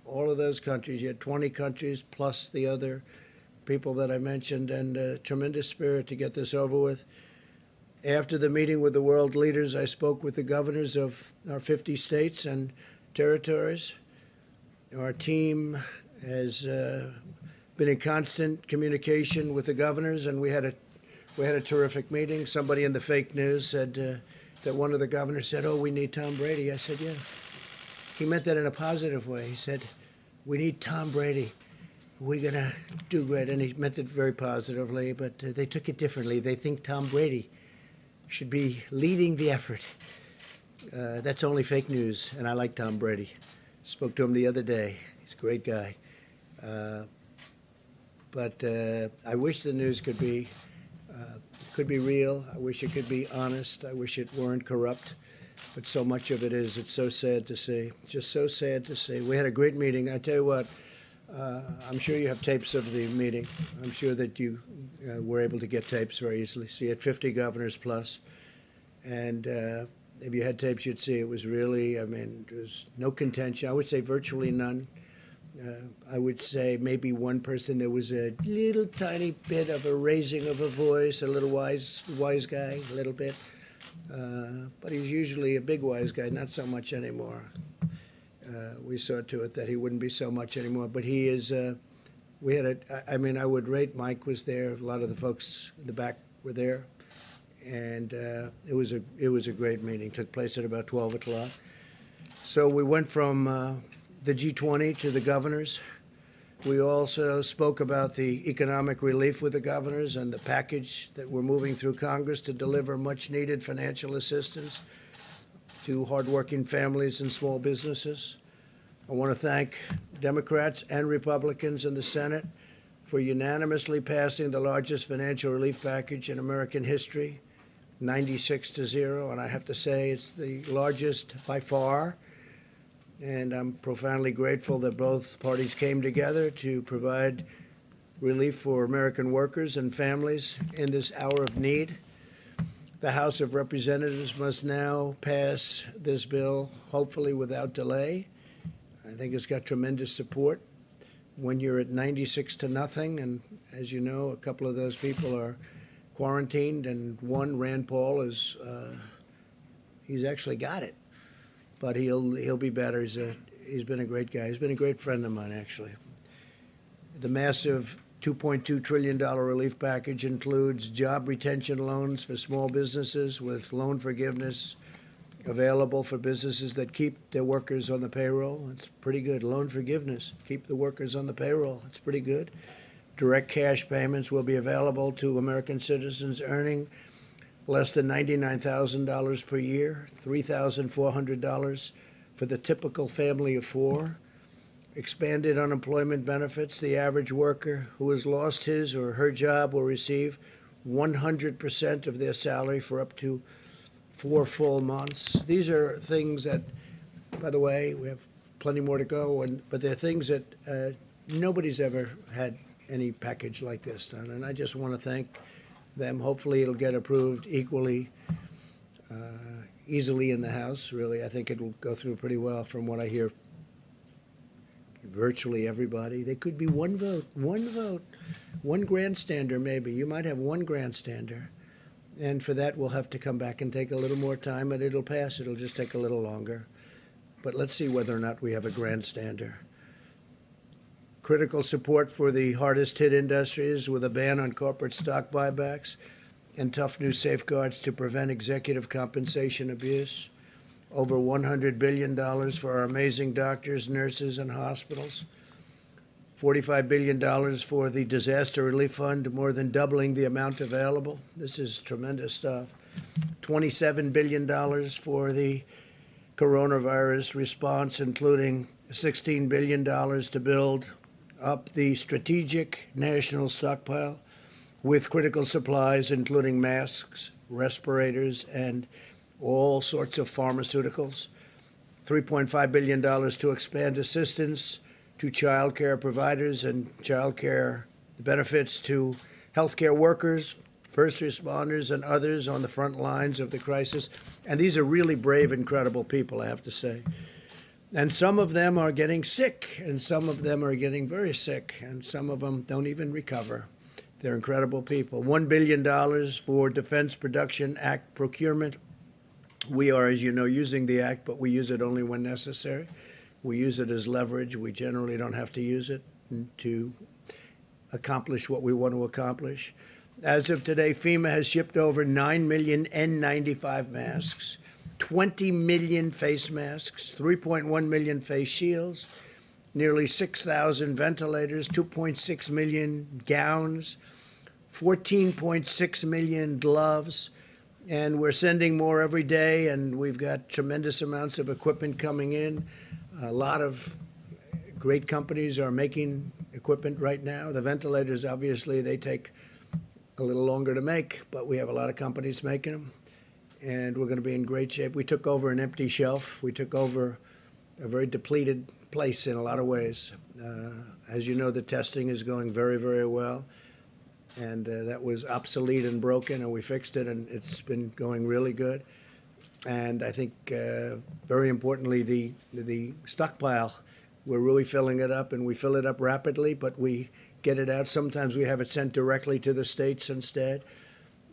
all of those countries. You had 20 countries plus the other people that I mentioned, and a tremendous spirit to get this over with. After the meeting with the world leaders, I spoke with the governors of our 50 states and territories. Our team has been in constant communication with the governors, and we had a terrific meeting. Somebody in the fake news said that one of the governors said, "Oh, we need Tom Brady." I said, "Yeah." He meant that in a positive way. He said, "We need Tom Brady. We're going to do great." And he meant it very positively, but they took it differently. They think Tom Brady should be leading the effort. That's only fake news, and I like Tom Brady. Spoke to him the other day. He's a great guy. But I wish the news could be real. I wish it could be honest. I wish it weren't corrupt. But so much of it is. It's so sad to see. Just so sad to see. We had a great meeting. I tell you what, I'm sure you have tapes of the meeting. I'm sure that you were able to get tapes very easily. So you had 50 governors plus. And if you had tapes, you'd see it was really, I mean, there was no contention. I would say virtually none. I would say maybe one person, there was a little tiny bit of a raising of a voice, a little wise guy, a little bit. But he's usually a big wise guy, not so much anymore. We saw to it that he wouldn't be so much anymore. But he is, we had I mean, I would rate Mike was there. A lot of the folks in the back were there. And it was a great meeting. It took place at about 12 o'clock. So we went from the G20 to the governors. We also spoke about the economic relief with the governors and the package that we're moving through Congress to deliver much-needed financial assistance to hardworking families and small businesses. I want to thank Democrats and Republicans in the Senate for unanimously passing the largest financial relief package in American history, 96-0, and I have to say it's the largest by far. And I'm profoundly grateful that both parties came together to provide relief for American workers and families in this hour of need. The House of Representatives must now pass this bill, hopefully without delay. I think it's got tremendous support. When you're at 96-0, and as you know, a couple of those people are quarantined, and one, Rand Paul, is he's actually got it. But he'll be better. He's been a great guy. He's been a great friend of mine, actually. The massive $2.2 trillion relief package includes job retention loans for small businesses with loan forgiveness available for businesses that keep their workers on the payroll. It's pretty good. Loan forgiveness. Keep the workers on the payroll. It's pretty good. Direct cash payments will be available to American citizens earning less than $99,000 per year, $3,400 for the typical family of four. Expanded unemployment benefits. The average worker who has lost his or her job will receive 100% of their salary for up to 4 full months. These are things that, by the way, we have plenty more to go, but they're things that nobody's ever had any package like this done. And I just want to thank them. Hopefully it'll get approved equally easily in the House. Really, I think it will go through pretty well from what I hear. Virtually everybody. There could be one vote, one grandstander maybe. You might have one grandstander. And for that, we'll have to come back and take a little more time, and it'll pass. It'll just take a little longer. But let's see whether or not we have a grandstander. Critical support for the hardest-hit industries with a ban on corporate stock buybacks and tough new safeguards to prevent executive compensation abuse. Over $100 billion for our amazing doctors, nurses, and hospitals. $45 billion for the Disaster Relief Fund, more than doubling the amount available. This is tremendous stuff. $27 billion for the coronavirus response, including $16 billion to build up the strategic national stockpile with critical supplies, including masks, respirators, and all sorts of pharmaceuticals. $3.5 billion to expand assistance to child care providers and child care benefits to healthcare workers, first responders, and others on the front lines of the crisis. And these are really brave, incredible people, I have to say. And some of them are getting sick, and some of them are getting very sick, and some of them don't even recover. They're incredible people. $1 billion for Defense Production Act procurement. We are, as you know, using the act, but we use it only when necessary. We use it as leverage. We generally don't have to use it to accomplish what we want to accomplish. As of today, FEMA has shipped over 9 million N95 masks, 20 million face masks, 3.1 million face shields, nearly 6,000 ventilators, 2.6 million gowns, 14.6 million gloves, and we're sending more every day, and we've got tremendous amounts of equipment coming in. A lot of great companies are making equipment right now. The ventilators, obviously, they take a little longer to make, but we have a lot of companies making them, and we're going to be in great shape. We took over an empty shelf. We took over a very depleted place in a lot of ways. As you know, the testing is going very, very well, and that was obsolete and broken, and we fixed it, and it's been going really good. And I think, very importantly, the stockpile, we're really filling it up, and we fill it up rapidly, but we get it out. Sometimes we have it sent directly to the states instead.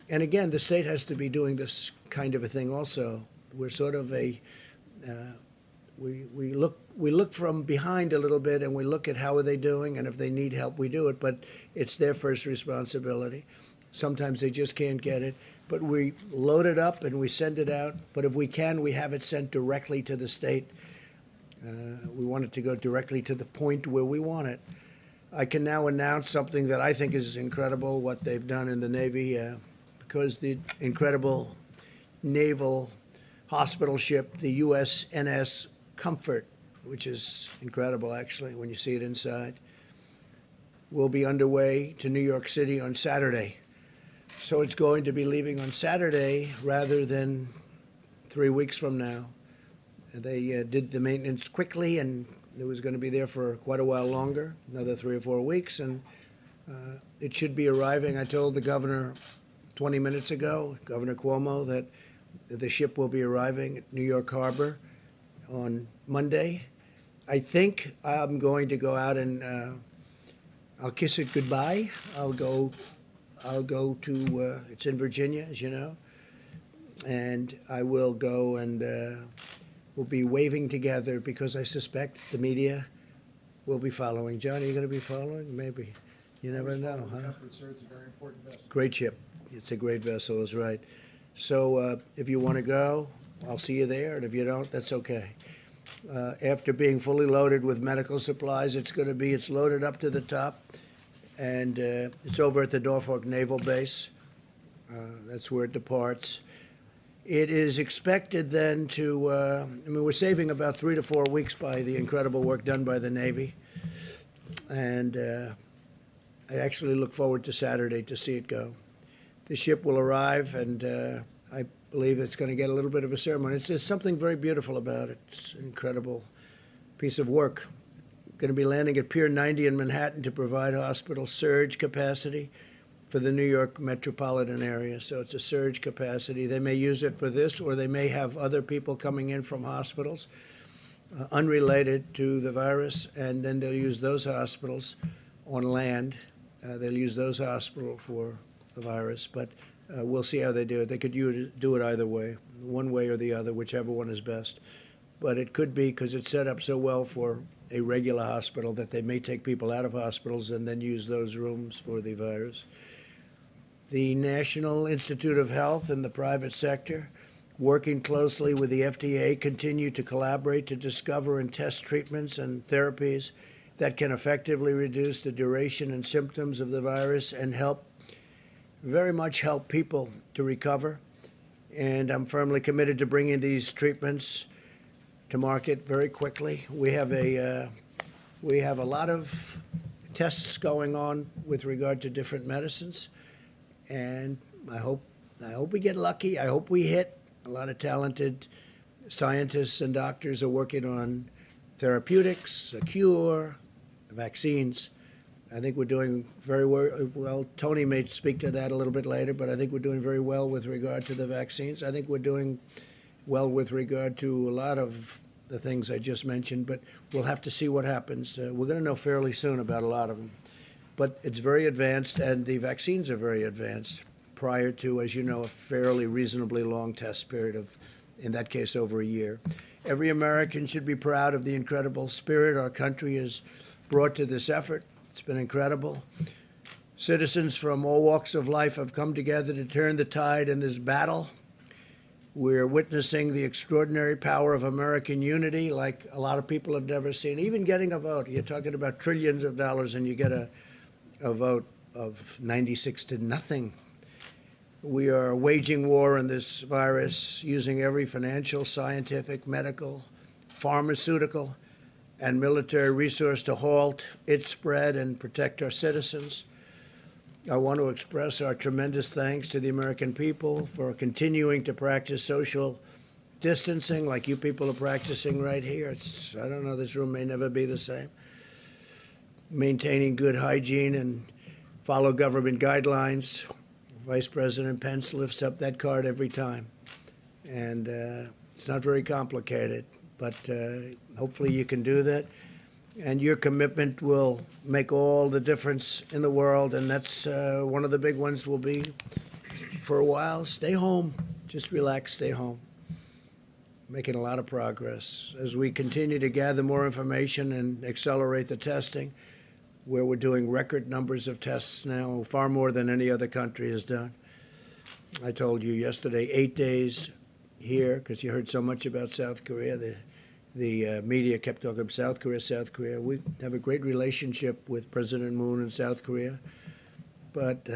And again, the state has to be doing this kind of a thing also. We're sort of a, we look from behind a little bit, and we look at how are they doing, and if they need help, we do it. But it's their first responsibility. Sometimes they just can't get it. But we load it up and we send it out. But if we can, we have it sent directly to the state. We want it to go directly to the point where we want it. I can now announce something that I think is incredible, what they've done in the Navy, because the incredible naval hospital ship, the USNS Comfort, which is incredible, actually, when you see it inside, will be underway to New York City on Saturday. So it's going to be leaving on Saturday rather than 3 weeks from now. They did the maintenance quickly, and it was going to be there for quite a while longer, another 3 or 4 weeks, and it should be arriving. I told the governor 20 minutes ago, Governor Cuomo, that the ship will be arriving at New York Harbor on Monday. I think I'm going to go out and I'll kiss it goodbye. I'll go to, it's in Virginia, as you know, and I will go and we'll be waving together because I suspect the media will be following. John, are you going to be following? Maybe. You never know, huh? It's a very important vessel. Great ship. It's a great vessel, is right. So if you want to go, I'll see you there, and if you don't, that's okay. After being fully loaded with medical supplies, it's loaded up to the top, and it's over at the Norfolk Naval Base. That's where it departs. It is expected then to, I mean, we're saving about 3 to 4 weeks by the incredible work done by the Navy. And I actually look forward to Saturday to see it go. The ship will arrive, and I believe it's going to get a little bit of a ceremony. There's something very beautiful about it. It's an incredible piece of work. Going to be landing at Pier 90 in Manhattan to provide hospital surge capacity for the New York metropolitan area. So it's a surge capacity. They may use it for this, or they may have other people coming in from hospitals unrelated to the virus, and then they'll use those hospitals on land. They'll use those hospitals for the virus, but we'll see how they do it. They could do it either way, one way or the other, whichever one is best. But it could be, because it's set up so well for a regular hospital, that they may take people out of hospitals and then use those rooms for the virus. The National Institute of Health and the private sector, working closely with the FDA, continue to collaborate to discover and test treatments and therapies that can effectively reduce the duration and symptoms of the virus and very much help people to recover. And I'm firmly committed to bringing these treatments to market very quickly. We have a lot of tests going on with regard to different medicines, and I hope we get lucky. I hope we hit. A lot of talented scientists and doctors are working on therapeutics, a cure, vaccines. I think we're doing very well. Tony may speak to that a little bit later, but I think we're doing very well with regard to the vaccines. I think we're doing well with regard to a lot of the things I just mentioned, but we'll have to see what happens. We're going to know fairly soon about a lot of them. But it's very advanced, and the vaccines are very advanced prior to, as you know, a fairly reasonably long test period of, in that case, over a year. Every American should be proud of the incredible spirit our country has brought to this effort. It's been incredible. Citizens from all walks of life have come together to turn the tide in this battle. We're witnessing the extraordinary power of American unity like a lot of people have never seen. Even getting a vote. You're talking about trillions of dollars and you get a vote of 96 to nothing. We are waging war on this virus using every financial, scientific, medical, pharmaceutical, and military resource to halt its spread and protect our citizens. I want to express our tremendous thanks to the American people for continuing to practice social distancing like you people are practicing right here. I don't know, this room may never be the same. Maintaining good hygiene and follow government guidelines. Vice President Pence lifts up that card every time. And it's not very complicated, but hopefully you can do that. And your commitment will make all the difference in the world, and that's one of the big ones will be, for a while, stay home. Just relax, stay home. Making a lot of progress. As we continue to gather more information and accelerate the testing, where we're doing record numbers of tests now, far more than any other country has done. I told you yesterday, 8 days here, because you heard so much about South Korea. The media kept talking about South Korea, South Korea. We have a great relationship with President Moon in South Korea. But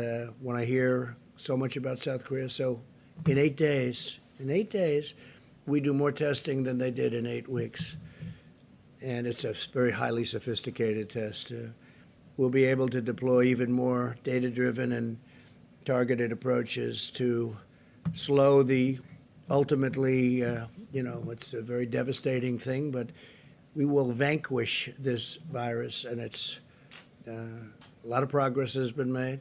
when I hear so much about South Korea, so in 8 days, we do more testing than they did in 8 weeks. And it's a very highly sophisticated test. We'll be able to deploy even more data-driven and targeted approaches to slow the ultimately, it's a very devastating thing, but we will vanquish this virus, and it's a lot of progress has been made.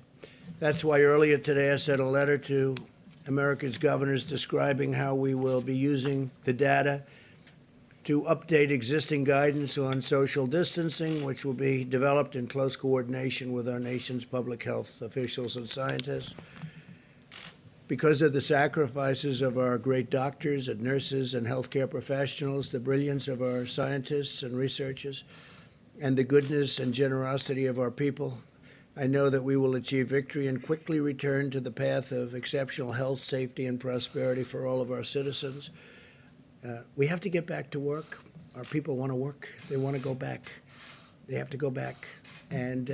That's why earlier today I sent a letter to America's governors describing how we will be using the data to update existing guidance on social distancing, which will be developed in close coordination with our nation's public health officials and scientists. Because of the sacrifices of our great doctors and nurses and healthcare professionals, the brilliance of our scientists and researchers, and the goodness and generosity of our people, I know that we will achieve victory and quickly return to the path of exceptional health, safety, and prosperity for all of our citizens. We have to get back to work. Our people want to work. They want to go back. They have to go back. And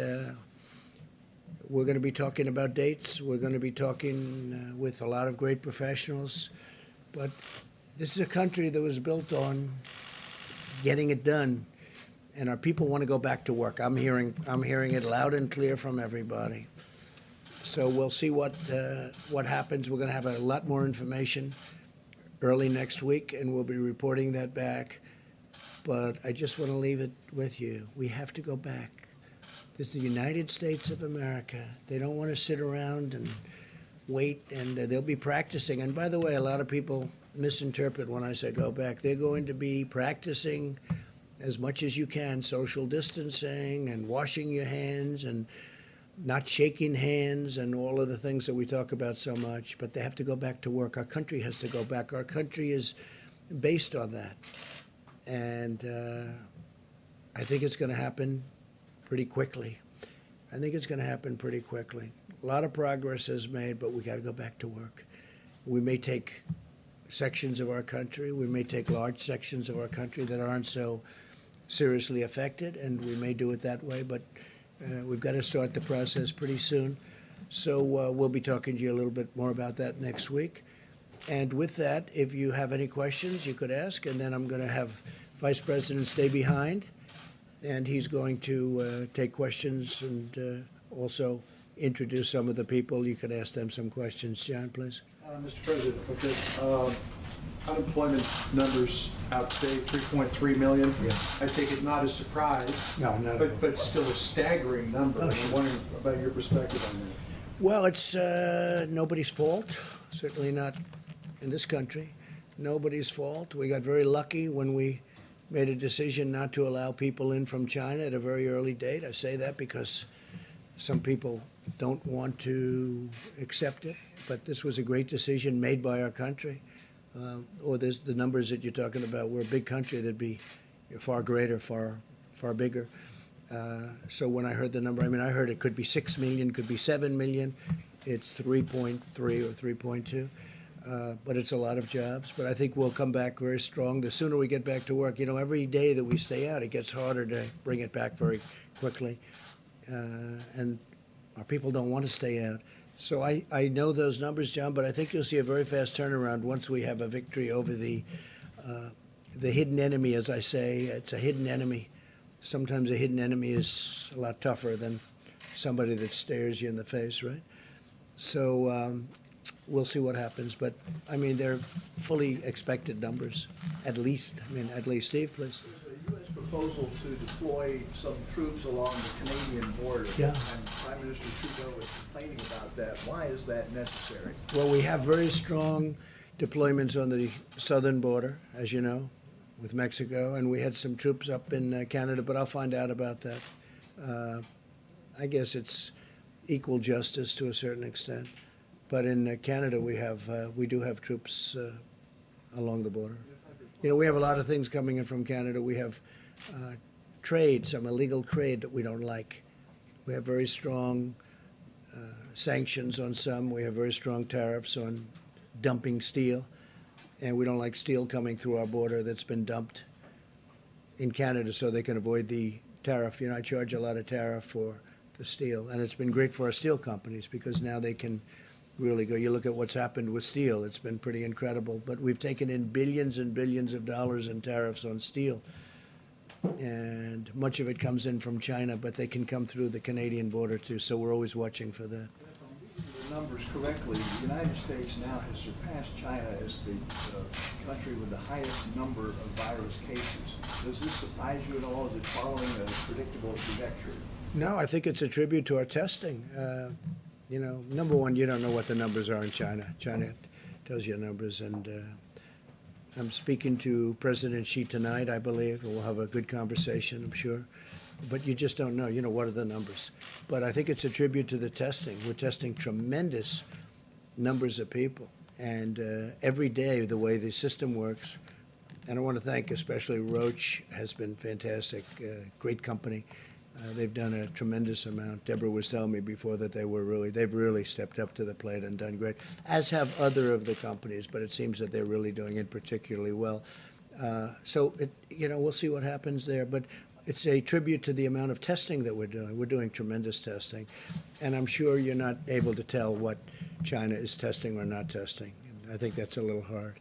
we're going to be talking about dates. We're going to be talking with a lot of great professionals. But this is a country that was built on getting it done. And our people want to go back to work. I'm hearing it loud and clear from everybody. So we'll see what happens. We're going to have a lot more information early next week, and we'll be reporting that back. But I just want to leave it with you. We have to go back. This is the United States of America. They don't want to sit around and wait, and they'll be practicing. And by the way, a lot of people misinterpret when I say go back. They're going to be practicing as much as you can, social distancing and washing your hands and not shaking hands and all of the things that we talk about so much, but they have to go back to work. Our country has to go back. Our country is based on that. And I think it's going to happen pretty quickly. I think it's going to happen pretty quickly. A lot of progress is made, but we got to go back to work. We may take sections of our country, we may take large sections of our country that aren't so seriously affected, and we may do it that way, but we've got to start the process pretty soon. So we'll be talking to you a little bit more about that next week. And with that, if you have any questions, you could ask, and then I'm going to have Vice President stay behind, and he's going to take questions and also introduce some of the people. You could ask them some questions. John, please. Mr. President, okay. Unemployment numbers out today, 3.3 million. Yes. I take it not a surprise. No, not at all. But still a staggering number. Oh, I'm wondering about your perspective on that. Well, it's nobody's fault. Certainly not in this country. Nobody's fault. We got very lucky when we made a decision not to allow people in from China at a very early date. I say that because some people don't want to accept it, but this was a great decision made by our country. Or the numbers that you're talking about, we're a big country, that'd be far greater, far bigger. So when I heard the number, I mean, I heard it could be 6 million, could be 7 million. It's 3.3 or 3.2. But it's a lot of jobs. But I think we'll come back very strong. The sooner we get back to work, every day that we stay out, it gets harder to bring it back very quickly. And our people don't want to stay out. So I know those numbers, John, but I think you'll see a very fast turnaround once we have a victory over the hidden enemy, as I say. It's a hidden enemy. Sometimes a hidden enemy is a lot tougher than somebody that stares you in the face, right? So we'll see what happens. But, I mean, they're fully expected numbers, at least. Steve, please. There's a U.S. proposal to deploy some troops along the Canadian border. Yeah. And Prime Minister Trudeau was complaining about that. Why is that necessary? Well, we have very strong deployments on the southern border, as you know, with Mexico, and we had some troops up in Canada, but I'll find out about that. I guess it's equal justice to a certain extent. But in Canada, we do have troops along the border. We have a lot of things coming in from Canada. We have trade, some illegal trade that we don't like. We have very strong sanctions on some. We have very strong tariffs on dumping steel. And we don't like steel coming through our border that's been dumped in Canada so they can avoid the tariff. I charge a lot of tariff for the steel. And it's been great for our steel companies because now they can really go. You look at what's happened with steel. It's been pretty incredible. But we've taken in billions and billions of dollars in tariffs on steel. And much of it comes in from China, but they can come through the Canadian border too. So we're always watching for that. The numbers correctly, the United States now has surpassed China as the country with the highest number of virus cases. Does this surprise you at all? Is it following a predictable trajectory? No, I think it's a tribute to our testing. Number one, you don't know what the numbers are in China. China tells you numbers, and I'm speaking to President Xi tonight, I believe, and we'll have a good conversation, I'm sure. But you just don't know, what are the numbers. But I think it's a tribute to the testing. We're testing tremendous numbers of people. And every day, the way the system works, and I want to thank especially Roche, has been fantastic, great company. They've done a tremendous amount. Deborah was telling me before that they've really stepped up to the plate and done great, as have other of the companies, but it seems that they're really doing it particularly well. So, we'll see what happens there. But it's a tribute to the amount of testing that we're doing. We're doing tremendous testing. And I'm sure you're not able to tell what China is testing or not testing. I think that's a little hard.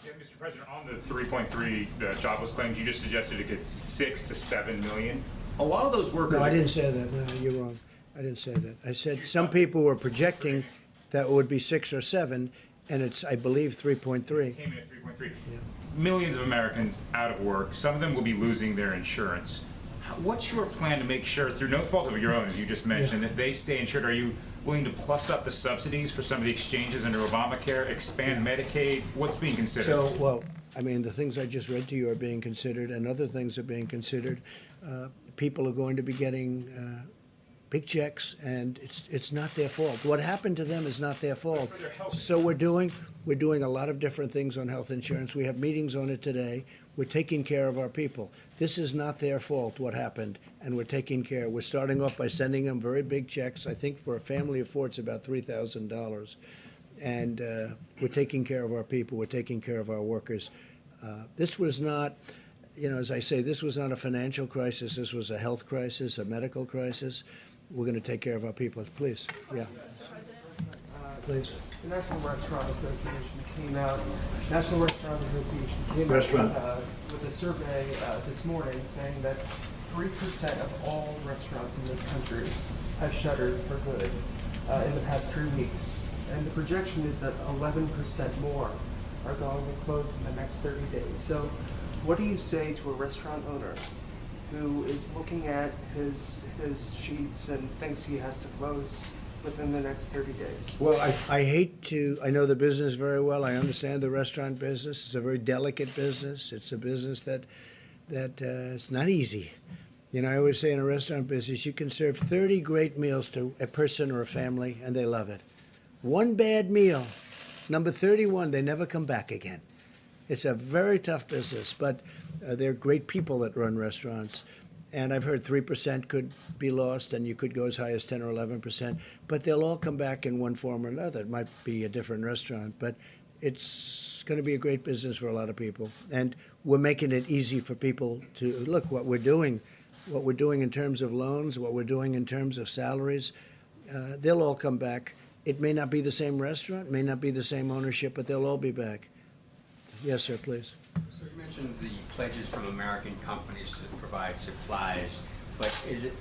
Yeah, Mr. President, on the 3.3 jobless claims, you just suggested it could 6 to 7 million. A lot of those workers... No, I didn't say that. No, you're wrong. I didn't say that. I said some people were projecting that it would be 6 or 7, and it's, I believe, 3.3. It came in at 3.3. Yeah. Millions of Americans out of work. Some of them will be losing their insurance. What's your plan to make sure, through no fault of your own, as you just mentioned, that they stay insured? Are you willing to plus up the subsidies for some of the exchanges under Obamacare, expand Medicaid? What's being considered? So, well, I mean, the things I just read to you are being considered, and other things are being considered. People are going to be getting big checks, and it's not their fault. What happened to them is not their fault. So we're doing a lot of different things on health insurance. We have meetings on it today. We're taking care of our people. This is not their fault, what happened, and we're taking care. We're starting off by sending them very big checks. I think for a family of 4, it's about $3,000. And we're taking care of our people. We're taking care of our workers. This was not, as I say, this was not a financial crisis. This was a health crisis, a medical crisis. We're going to take care of our people. Please. Yeah. Please. The National Restaurant Association came out with a survey this morning saying that 3% of all restaurants in this country have shuttered for good in the past 3 weeks. And the projection is that 11% more are going to close in the next 30 days. So what do you say to a restaurant owner who is looking at his sheets and thinks he has to close within the next 30 days? Well, I know the business very well. I understand the restaurant business. It's a very delicate business. It's a business that that it's not easy. You know, I always say in a restaurant business, you can serve 30 great meals to a person or a family, and they love it. One bad meal, number 31, they never come back again. It's a very tough business, but they're great people that run restaurants. And I've heard 3% could be lost, and you could go as high as 10 or 11%. But they'll all come back in one form or another. It might be a different restaurant, but it's going to be a great business for a lot of people. And we're making it easy for people to look what we're doing in terms of loans, what we're doing in terms of salaries. They'll all come back. It may not be the same restaurant, may not be the same ownership, but they'll all be back. Yes, sir, please. So you mentioned the pledges from American companies to provide supplies, but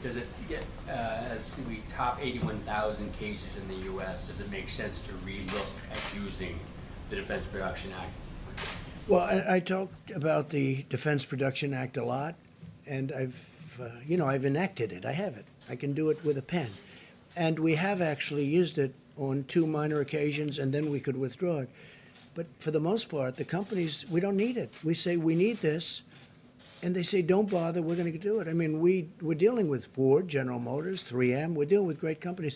does it get, as we top 81,000 cases in the U.S., does it make sense to relook at using the Defense Production Act? Well, I talked about the Defense Production Act a lot, and I've enacted it. I have it. I can do it with a pen. And we have actually used it on 2 minor occasions, and then we could withdraw it. But for the most part, the companies, we don't need it. We say, we need this, and they say, don't bother, we're going to do it. I mean, we're dealing with Ford, General Motors, 3M. We're dealing with great companies.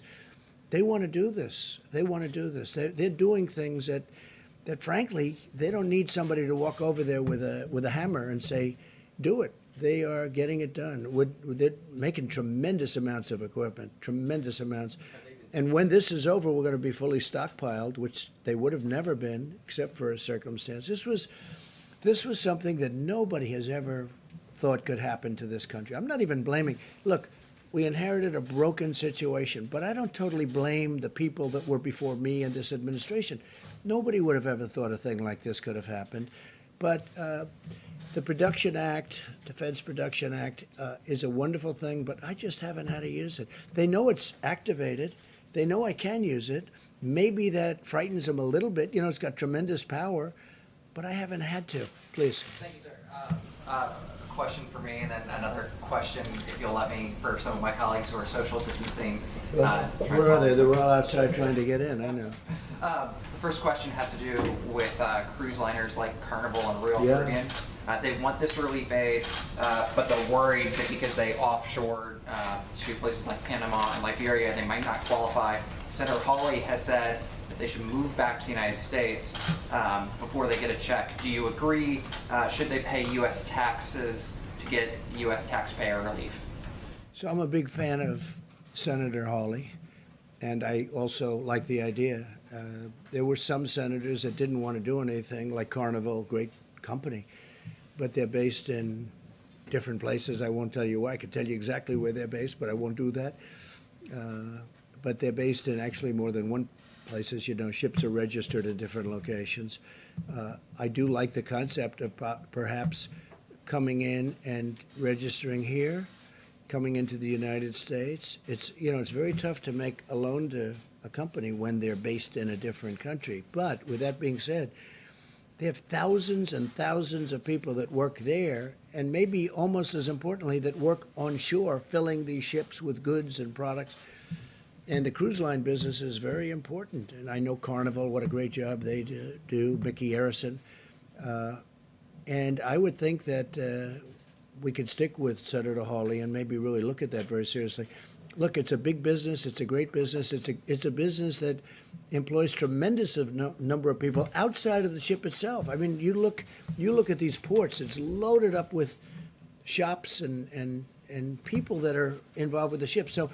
They want to do this. They want to do this. They're doing things that frankly, they don't need somebody to walk over there with a hammer and say, do it. They are getting it done. They're making tremendous amounts of equipment, tremendous amounts. And when this is over, we're going to be fully stockpiled, which they would have never been, except for a circumstance. This was something that nobody has ever thought could happen to this country. I'm not even blaming. Look, we inherited a broken situation, but I don't totally blame the people that were before me and this administration. Nobody would have ever thought a thing like this could have happened. But the Production Act, Defense Production Act, is a wonderful thing, but I just haven't had to use it. They know it's activated. They know I can use it. Maybe that frightens them a little bit. You know, it's got tremendous power, but I haven't had to. Please. Thank you, sir. A question for me, and then another question, if you'll let me, for some of my colleagues who are social distancing. Where are they? They're all outside trying to get in, I know. The first question has to do with cruise liners like Carnival and Royal Caribbean. They want this relief aid, but they're worried that because they offshored to places like Panama and Liberia, they might not qualify. Senator Hawley has said that they should move back to the United States before they get a check. Do you agree? Should they pay U.S. taxes to get U.S. taxpayer relief? So I'm a big fan of Senator Hawley, and I also like the idea. There were some senators that didn't want to do anything, like Carnival, great company, but they're based in different places. I won't tell you why. I could tell you exactly where they're based, but I won't do that. But they're based in actually more than one places. You know, ships are registered at different locations. I do like the concept of perhaps coming in and registering here, coming into the United States. It's very tough to make a loan to a company when they're based in a different country. But with that being said, they have thousands and thousands of people that work there, and maybe almost as importantly, that work on shore, filling these ships with goods and products. And the cruise line business is very important. And I know Carnival, what a great job they do, Mickey Harrison. And I would think that we could stick with Senator Hawley and maybe really look at that very seriously. Look, it's a big business. It's a great business. It's a business that employs tremendous number of people outside of the ship itself. I mean, you look at these ports. It's loaded up with shops and people that are involved with the ship. So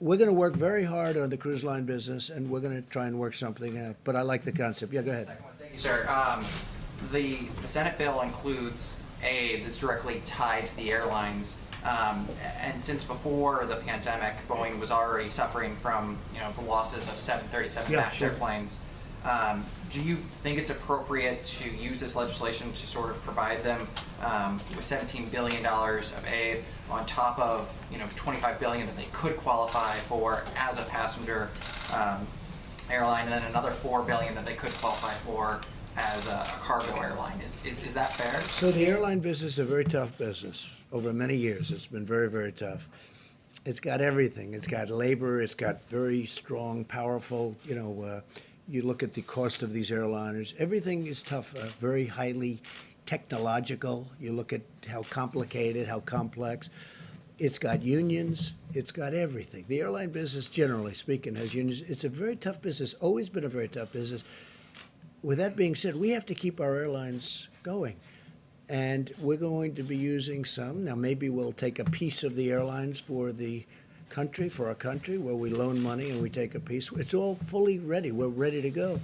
we're going to work very hard on the cruise line business, and we're going to try and work something out. But I like the concept. Yeah, go ahead. Thank you, sir. The Senate bill includes aid that's directly tied to the airlines. And since before the pandemic, Boeing was already suffering from the losses of 737 MAX airplanes. Do you think it's appropriate to use this legislation to sort of provide them with $17 billion of aid on top of $25 billion that they could qualify for as a passenger airline, and then another $4 billion that they could qualify for as a cargo airline? Is that fair? So the airline business is a very tough business. Over many years, it's been very, very tough. It's got everything. It's got labor. It's got very strong, powerful, you look at the cost of these airliners. Everything is tough, very highly technological. You look at how complicated, how complex. It's got unions. It's got everything. The airline business, generally speaking, has unions. It's a very tough business, always been a very tough business. With that being said, we have to keep our airlines going. And we're going to be using some. Now, maybe we'll take a piece of the airlines for the country, for our country, where we loan money and we take a piece. It's all fully ready. We're ready to go.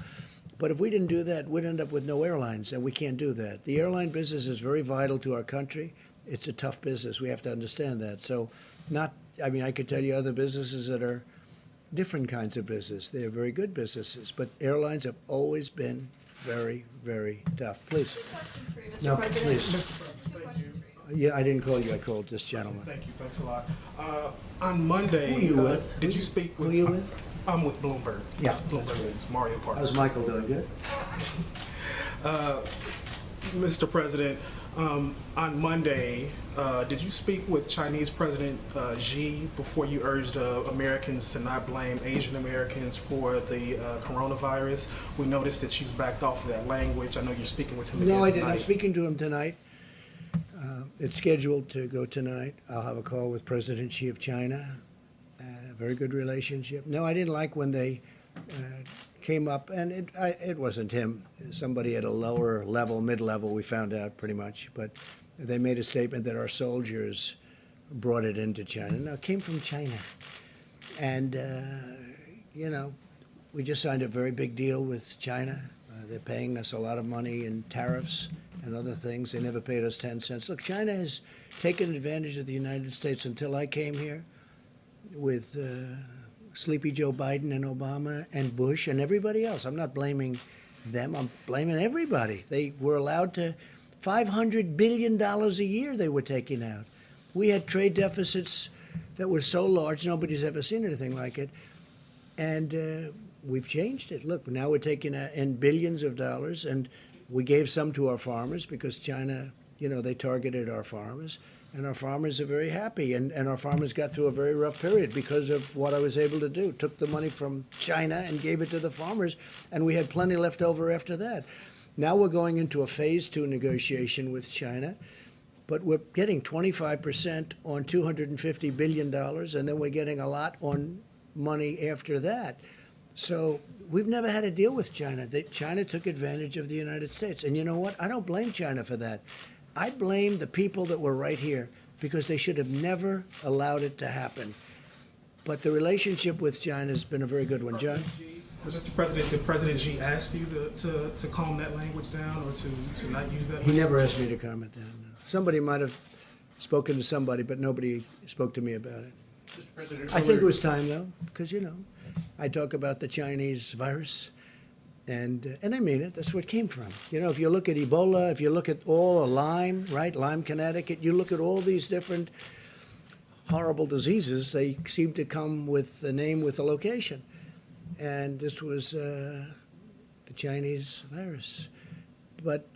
But if we didn't do that, we'd end up with no airlines, and we can't do that. The airline business is very vital to our country. It's a tough business. We have to understand that. So I could tell you other businesses that are different kinds of business. They're very good businesses. But airlines have always been very, very tough. Please. No, please. Yeah, I didn't call you. I called this gentleman. Thank you. Thanks a lot. On Monday, Who are you with? Did you speak with... Who are you with? I'm with Bloomberg. Yeah. Bloomberg. It's Mario Park. How's Michael doing? Good? Mr. President, on Monday, did you speak with Chinese President Xi before you urged Americans to not blame Asian Americans for the coronavirus? We noticed that you've backed off of that language. I know you're speaking with him again No, I didn't. tonight. I'm speaking to him tonight. It's scheduled to go tonight. I'll have a call with President Xi of China. Very good relationship. No, I didn't like when they came up, and it wasn't him. Somebody at a lower level, mid-level, we found out pretty much. But they made a statement that our soldiers brought it into China. Now, it came from China. And, we just signed a very big deal with China. They're paying us a lot of money in tariffs and other things. They never paid us 10 cents. Look, China has taken advantage of the United States until I came here with Sleepy Joe Biden and Obama and Bush and everybody else. I'm not blaming them. I'm blaming everybody. They were allowed to $500 billion a year they were taking out. We had trade deficits that were so large, nobody's ever seen anything like it. And we've changed it. Look, now we're taking in billions of dollars, and we gave some to our farmers because China, they targeted our farmers. And our farmers are very happy, and our farmers got through a very rough period because of what I was able to do. Took the money from China and gave it to the farmers, and we had plenty left over after that. Now we're going into a phase 2 negotiation with China, but we're getting 25% on $250 billion, and then we're getting a lot on money after that. So we've never had a deal with China. China took advantage of the United States. And you know what? I don't blame China for that. I blame the people that were right here because they should have never allowed it to happen. But the relationship with China has been a very good one. John? Mr. President, did President Xi ask you to calm that language down or to not use that language? He never asked me to comment down. No. Somebody might have spoken to somebody, but nobody spoke to me about it. I think it was time, though, because, I talk about the Chinese virus. And I mean it. That's where it came from. If you look at Ebola, if you look at all Lyme, right, Lyme, Connecticut, you look at all these different horrible diseases, they seem to come with the name, with the location. And this was the Chinese virus. But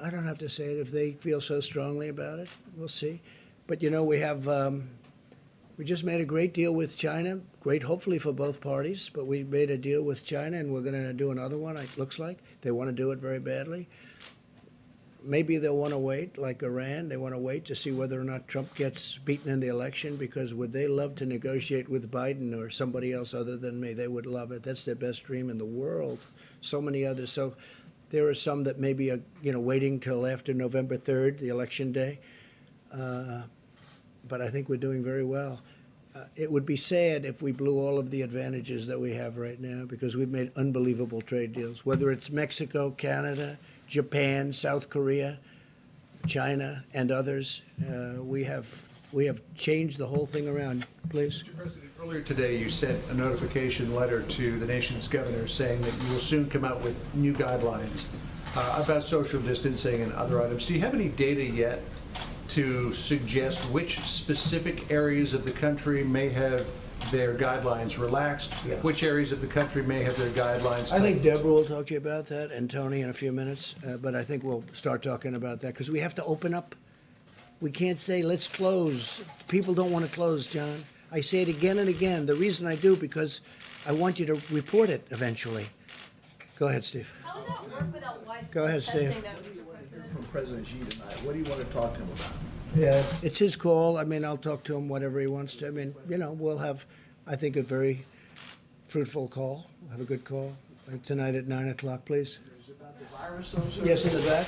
I don't have to say it. If they feel so strongly about it, we'll see. But, we just made a great deal with China, great hopefully for both parties, but we made a deal with China and we're going to do another one, it looks like. They want to do it very badly. Maybe they'll want to wait, like Iran. They want to wait to see whether or not Trump gets beaten in the election, because would they love to negotiate with Biden or somebody else other than me? They would love it. That's their best dream in the world. So many others. So there are some that maybe are, waiting till after November 3rd, the election day. But I think we're doing very well. It would be sad if we blew all of the advantages that we have right now, because we've made unbelievable trade deals, whether it's Mexico, Canada, Japan, South Korea, China, and others. We have changed the whole thing around. Please. Mr. President, earlier today you sent a notification letter to the nation's governors saying that you will soon come out with new guidelines about social distancing and other items. Do you have any data yet to suggest which specific areas of the country may have their guidelines relaxed, which areas of the country may have their guidelines tightened? I think Deborah will talk to you about that, and Tony in a few minutes, but I think we'll start talking about that, because we have to open up. We can't say, let's close. People don't want to close, John. I say it again and again. The reason I do, because I want you to report it eventually. Go ahead, Steve. How would that work without widespread Go ahead, Steve. testing, though, Mr. President? President Xi tonight. What do you want to talk to him about? Yeah, it's his call. I mean, I'll talk to him whatever he wants to. I mean, we'll have, I think, a very fruitful call. We'll have a good call tonight at 9 o'clock, please. Is it about the virus, though, sir? Yes, in the back.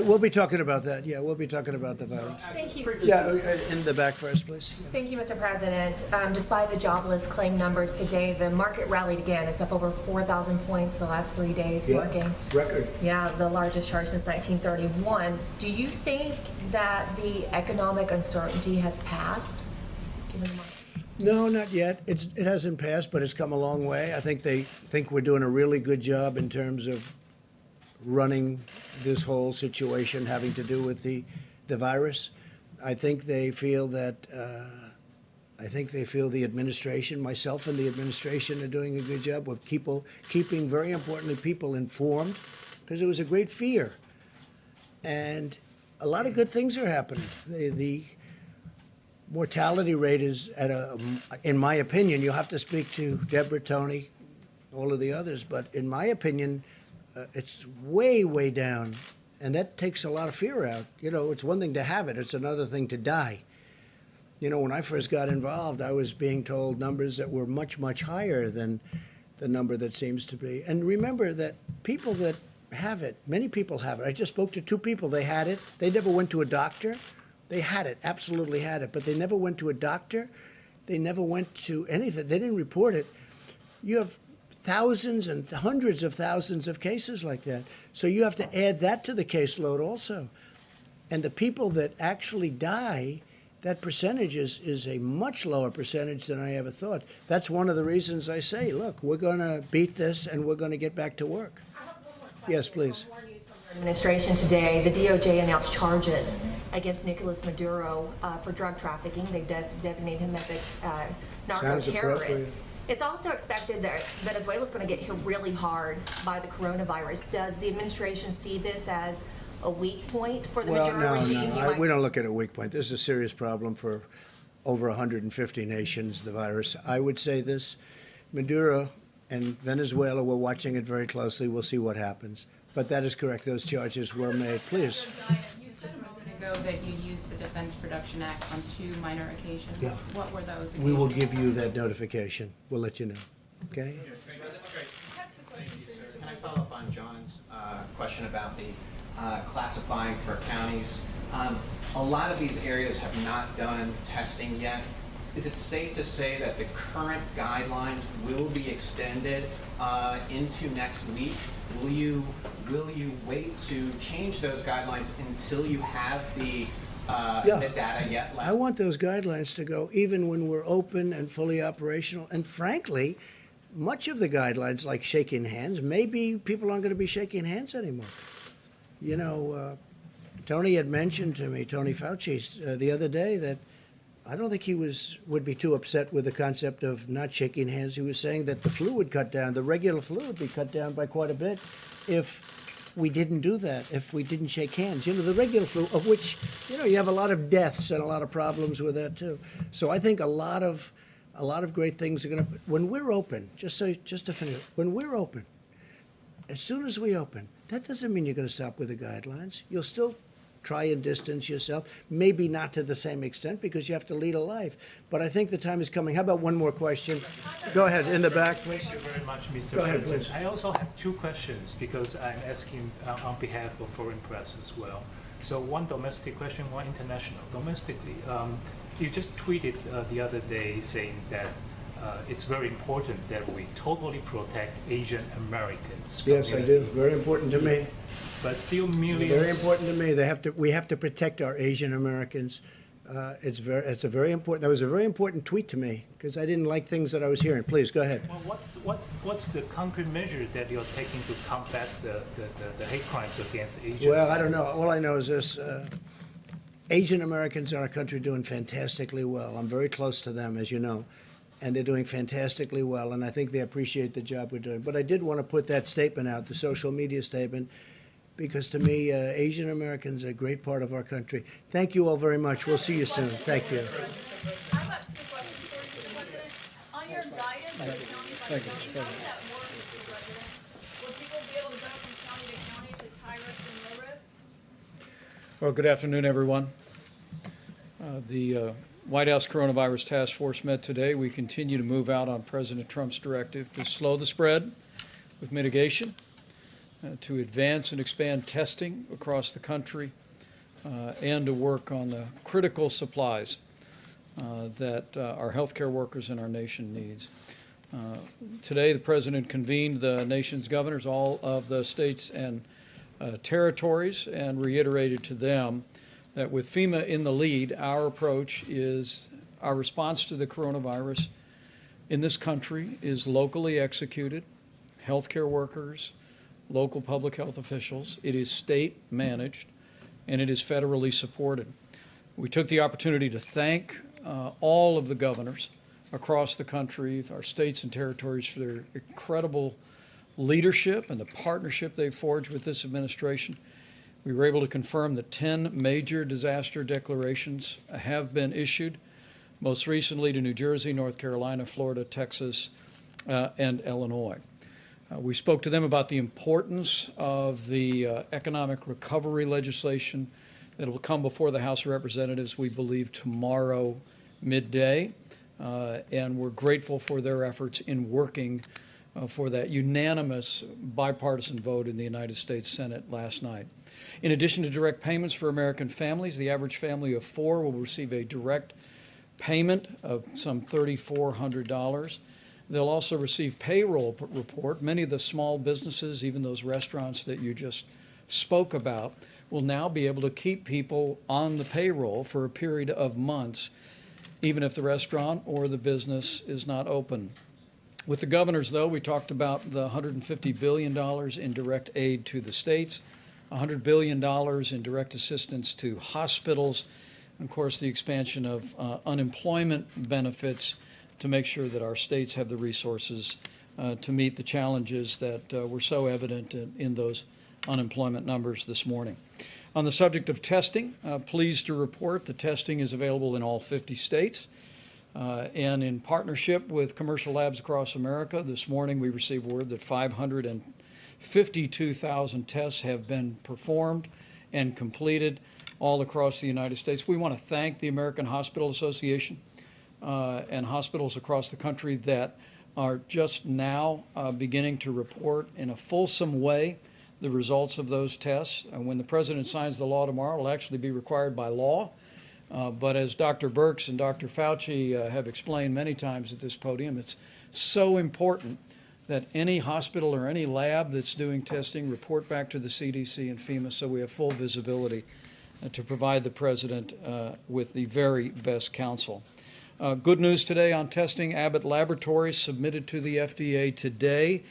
We'll be talking about that. Yeah, we'll be talking about the virus. Thank you. Yeah, in the back first, please. Thank you, Mr. President. Despite the jobless claim numbers today, the market rallied again. It's up over 4,000 points the last 3 days, marking record. Yeah, the largest charge since 1931. Do you think that the economic uncertainty has passed? Given the market? No, not yet. It hasn't passed, but it's come a long way. I think they think we're doing a really good job in terms of running this whole situation having to do with the virus. I think they feel that the administration, myself and the administration, are doing a good job of keeping, very importantly, people informed, because there was a great fear, and a lot of good things are happening. The mortality rate is in my opinion, you'll have to speak to Deborah, Tony, all of the others, but in my opinion, it's way, way down, and that takes a lot of fear out. It's one thing to have it, it's another thing to die. When I first got involved, I was being told numbers that were much, much higher than the number that seems to be. And remember that people that have it, many people have it. I just spoke to 2 people, they had it, they never went to a doctor. They had it, absolutely had it, but they never went to a doctor. They never went to anything. They didn't report it. You have thousands and hundreds of thousands of cases like that. So you have to add that to the caseload also. And the people that actually die, that percentage is a much lower percentage than I ever thought. That's one of the reasons I say, look, we're going to beat this and we're going to get back to work. I have one more question. Yes, please. More news from your administration today. The DOJ announced charges against Nicolas Maduro for drug trafficking. They designated him as a narco-terrorist. It's also expected that Venezuela is going to get hit really hard by the coronavirus. Does the administration see this as a weak point for the Maduro regime? No, we don't look at a weak point. This is a serious problem for over 150 nations, the virus. I would say this, Maduro and Venezuela, we're watching it very closely. We'll see what happens. But that is correct. Those charges were made. Please. You said a moment ago that you used the Defense Production Act on 2 minor occasions. Yeah. What were those? We will give you that notification. We'll let you know. Okay? Can I follow up on John's question about the classifying for counties? A lot of these areas have not done testing yet. Is it safe to say that the current guidelines will be extended into next week? Will you wait to change those guidelines until you have the data yet left? I want those guidelines to go even when we're open and fully operational. And frankly, much of the guidelines, like shaking hands, maybe people aren't going to be shaking hands anymore. Tony had mentioned to me, Tony Fauci, the other day, that I don't think he would be too upset with the concept of not shaking hands. He was saying that the flu would cut down, the regular flu would be cut down by quite a bit if we didn't do that, if we didn't shake hands. The regular flu, of which, you have a lot of deaths and a lot of problems with that too. So I think a lot of great things are going to, when we're open, just to finish, when we're open, as soon as we open, that doesn't mean you're going to stop with the guidelines. You'll still try and distance yourself, maybe not to the same extent because you have to lead a life. But I think the time is coming. How about one more question? Go ahead, in the back, please. Thank you very much, Mr. Go ahead, President. please. I also have 2 questions because I'm asking on behalf of foreign press as well. So one domestic question, one international. Domestically, you just tweeted the other day saying that it's very important that we totally protect Asian Americans. Yes, I do. Very important to me. But still millions. Very important to me. We have to protect our Asian Americans. It's a very important. That was a very important tweet to me because I didn't like things that I was hearing. Please go ahead. Well, what's the concrete measure that you're taking to combat the hate crimes against Asians? Well, I don't know. All I know is this: Asian Americans in our country are doing fantastically well. I'm very close to them, as you know, and they're doing fantastically well. And I think they appreciate the job we're doing. But I did want to put that statement out, the social media statement. Because to me, Asian Americans are a great part of our country. Thank you all very much. We'll see you soon. Thank you. I have 2 questions for you, Mr. President. On your guidance for county by county, how does that work, Mr. President? Will people be able to go from county to county to high risk and low risk? Well, good afternoon, everyone. The White House Coronavirus Task Force met today. We continue to move out on President Trump's directive to slow the spread with mitigation, to advance and expand testing across the country, and to work on the critical supplies that our healthcare workers in our nation needs. Today, the President convened the nation's governors, all of the states and territories, and reiterated to them that with FEMA in the lead, our approach is, our response to the coronavirus in this country is locally executed, healthcare workers, local public health officials. It is state managed, and it is federally supported. We took the opportunity to thank all of the governors across the country, our states and territories, for their incredible leadership and the partnership they've forged with this administration. We were able to confirm that 10 major disaster declarations have been issued, most recently to New Jersey, North Carolina, Florida, Texas, and Illinois. We spoke to them about the importance of the economic recovery legislation that will come before the House of Representatives, we believe, tomorrow midday, and we're grateful for their efforts in working for that unanimous bipartisan vote in the United States Senate last night. In addition to direct payments for American families, the average family of 4 will receive a direct payment of some $3,400. They'll also receive payroll report. Many of the small businesses, even those restaurants that you just spoke about, will now be able to keep people on the payroll for a period of months, even if the restaurant or the business is not open. With the governors, though, we talked about the $150 billion in direct aid to the states, $100 billion in direct assistance to hospitals, and of course the expansion of unemployment benefits to make sure that our states have the resources to meet the challenges that were so evident in those unemployment numbers this morning. On the subject of testing, pleased to report the testing is available in all 50 states. And in partnership with commercial labs across America, this morning we received word that 552,000 tests have been performed and completed all across the United States. We want to thank the American Hospital Association and hospitals across the country that are just now beginning to report in a fulsome way the results of those tests. And when the President signs the law tomorrow, it will actually be required by law. But as Dr. Birx and Dr. Fauci have explained many times at this podium, it's so important that any hospital or any lab that's doing testing report back to the CDC and FEMA so we have full visibility to provide the President with the very best counsel. Good news today on testing. Abbott Laboratories submitted to the FDA today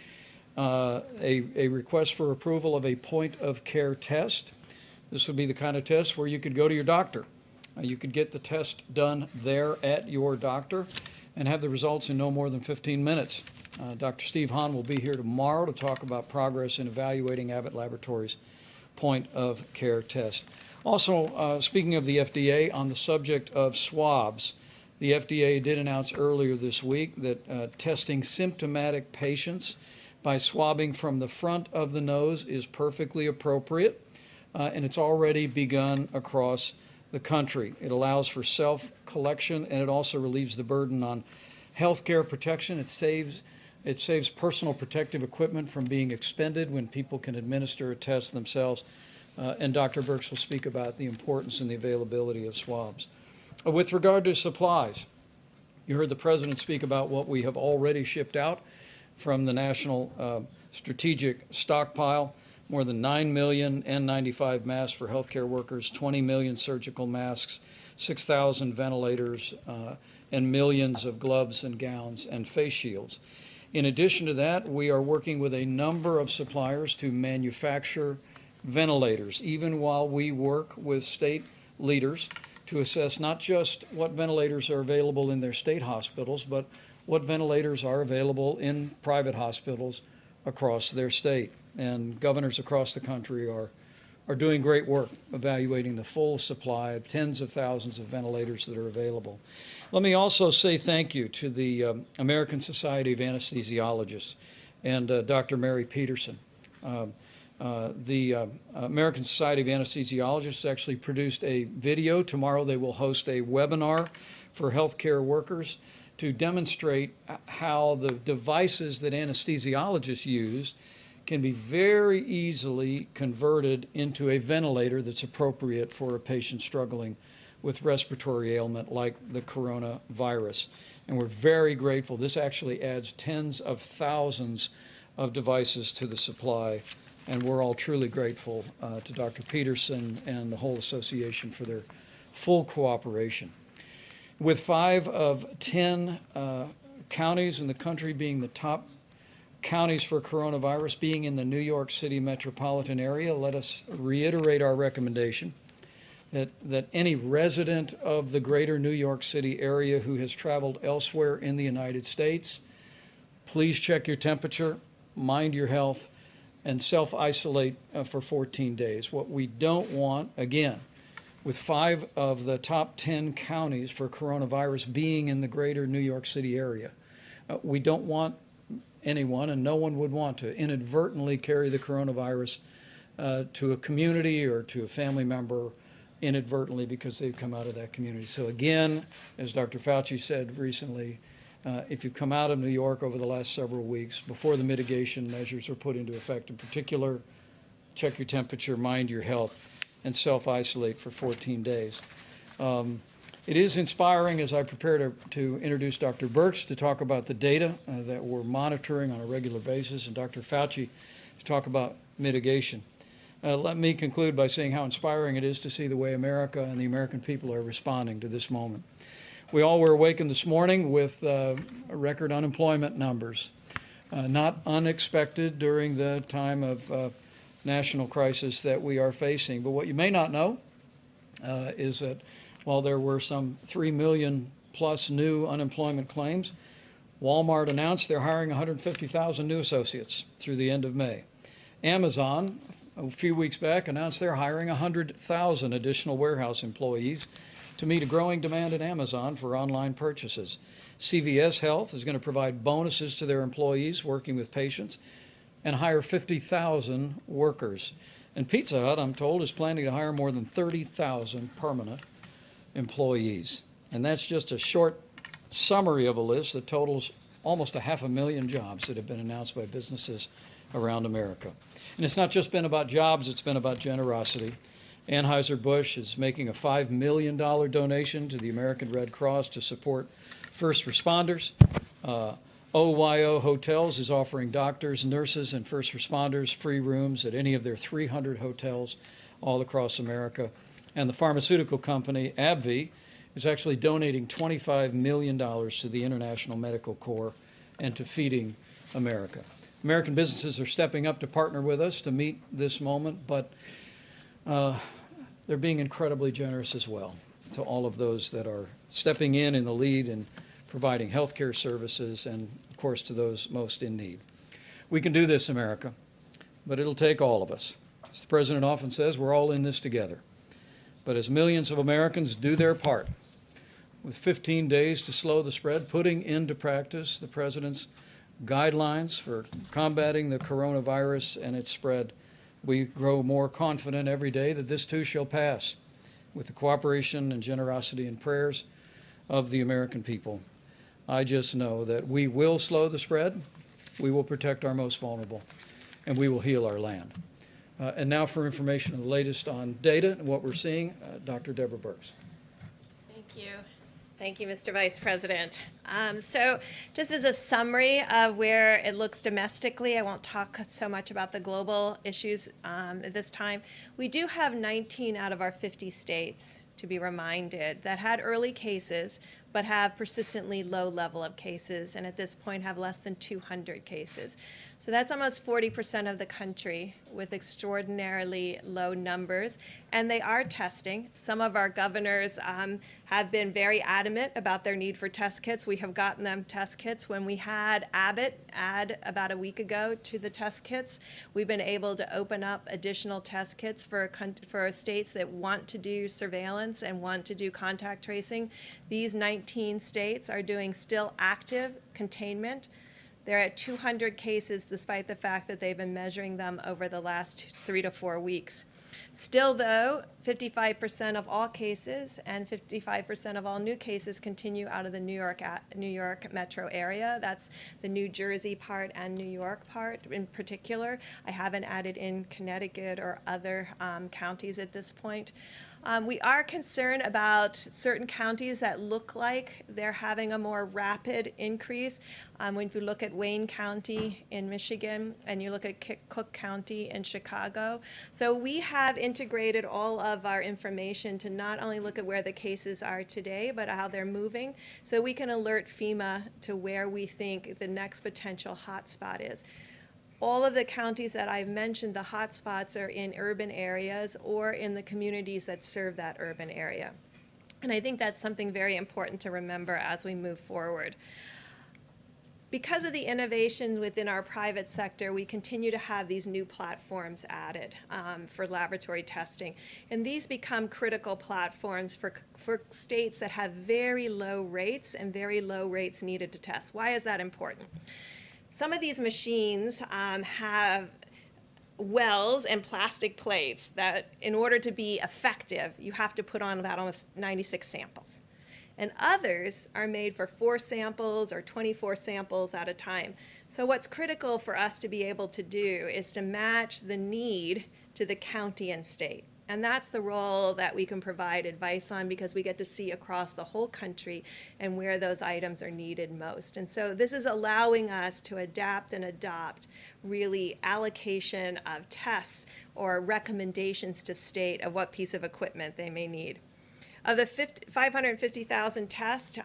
a request for approval of a point-of-care test. This would be the kind of test where you could go to your doctor. You could get the test done there at your doctor and have the results in no more than 15 minutes. Dr. Steve Hahn will be here tomorrow to talk about progress in evaluating Abbott Laboratories' point-of-care test. Also, speaking of the FDA, on the subject of swabs, the FDA did announce earlier this week that testing symptomatic patients by swabbing from the front of the nose is perfectly appropriate, and it's already begun across the country. It allows for self-collection, and it also relieves the burden on healthcare protection. It saves personal protective equipment from being expended when people can administer a test themselves. And Dr. Birx will speak about the importance and the availability of swabs. With regard to supplies, you heard the President speak about what we have already shipped out from the National Strategic Stockpile. More than 9 million N95 masks for healthcare workers, 20 million surgical masks, 6,000 ventilators, and millions of gloves and gowns and face shields. In addition to that, we are working with a number of suppliers to manufacture ventilators, even while we work with state leaders to assess not just what ventilators are available in their state hospitals, but what ventilators are available in private hospitals across their state. And governors across the country are doing great work evaluating the full supply of tens of thousands of ventilators that are available. Let me also say thank you to the American Society of Anesthesiologists and Dr. Mary Peterson. The American Society of Anesthesiologists actually produced a video. Tomorrow they will host a webinar for healthcare workers to demonstrate how the devices that anesthesiologists use can be very easily converted into a ventilator that's appropriate for a patient struggling with respiratory ailment like the coronavirus. And we're very grateful. This actually adds tens of thousands of devices to the supply, and we're all truly grateful to Dr. Peterson and the whole association for their full cooperation. With 5 of 10 counties in the country being the top counties for coronavirus being in the New York City metropolitan area, let us reiterate our recommendation that any resident of the greater New York City area who has traveled elsewhere in the United States, please check your temperature, mind your health, and self-isolate for 14 days. What we don't want, again, with 5 of the top 10 counties for coronavirus being in the greater New York City area, we don't want anyone, and no one would want to, inadvertently carry the coronavirus to a community or to a family member inadvertently because they've come out of that community. So again, as Dr. Fauci said recently, if you come out of New York over the last several weeks, before the mitigation measures were put into effect, in particular, check your temperature, mind your health, and self-isolate for 14 days. It is inspiring as I prepare to introduce Dr. Birx to talk about the data that we're monitoring on a regular basis, and Dr. Fauci to talk about mitigation. Let me conclude by saying how inspiring it is to see the way America and the American people are responding to this moment. We all were awakened this morning with record unemployment numbers, not unexpected during the time of national crisis that we are facing. But what you may not know is that while there were some 3 million plus new unemployment claims, Walmart announced they're hiring 150,000 new associates through the end of May. Amazon, a few weeks back, announced they're hiring 100,000 additional warehouse employees to meet a growing demand at Amazon for online purchases. CVS Health is going to provide bonuses to their employees working with patients and hire 50,000 workers. And Pizza Hut, I'm told, is planning to hire more than 30,000 permanent employees. And that's just a short summary of a list that totals almost 500,000 jobs that have been announced by businesses around America. And it's not just been about jobs, it's been about generosity. Anheuser-Busch is making a $5 million donation to the American Red Cross to support first responders. OYO Hotels is offering doctors, nurses, and first responders free rooms at any of their 300 hotels all across America. And the pharmaceutical company, AbbVie, is actually donating $25 million to the International Medical Corps and to Feeding America. American businesses are stepping up to partner with us to meet this moment, but they're being incredibly generous as well to all of those that are stepping in the lead and providing health care services and, of course, to those most in need. We can do this, America, but it'll take all of us. As the President often says, we're all in this together. But as millions of Americans do their part, with 15 days to slow the spread, putting into practice the President's guidelines for combating the coronavirus and its spread, we grow more confident every day that this too shall pass with the cooperation and generosity and prayers of the American people. I just know that we will slow the spread, we will protect our most vulnerable, and we will heal our land. And now for information on the latest on data and what we're seeing, Dr. Deborah Birx. Thank you. Thank you, Mr. Vice President. So just as a summary of where it looks domestically, I won't talk so much about the global issues at this time. We do have 19 out of our 50 states, to be reminded, that had early cases but have persistently low level of cases, and at this point have less than 200 cases. So that's almost 40% of the country with extraordinarily low numbers, and they are testing. Some of our governors have been very adamant about their need for test kits. We have gotten them test kits. When we had Abbott add about a week ago to the test kits, we've been able to open up additional test kits for states that want to do surveillance and want to do contact tracing. These 19 states are doing still active containment. They're at 200 cases despite the fact that they've been measuring them over the last 3 to 4 weeks. Still, though, 55% of all cases and 55% of all new cases continue out of the New York metro area. That's the New Jersey part and New York part in particular. I haven't added in Connecticut or other counties at this point. We are concerned about certain counties that look like they're having a more rapid increase. When you look at Wayne County in Michigan and you look at Cook County in Chicago. So we have integrated all of our information to not only look at where the cases are today, but how they're moving, so we can alert FEMA to where we think the next potential hotspot is. All of the counties that I've mentioned, the hotspots are in urban areas or in the communities that serve that urban area. And I think that's something very important to remember as we move forward. Because of the innovations within our private sector, we continue to have these new platforms added for laboratory testing. And these become critical platforms for states that have very low rates and very low rates needed to test. Why is that important? Some of these machines have wells and plastic plates that, in order to be effective, you have to put on about almost 96 samples. And others are made for 4 samples or 24 samples at a time. So what's critical for us to be able to do is to match the need to the county and state. And that's the role that we can provide advice on, because we get to see across the whole country and where those items are needed most. And so this is allowing us to adapt and adopt really allocation of tests or recommendations to state of what piece of equipment they may need. Of the 550,000 tests,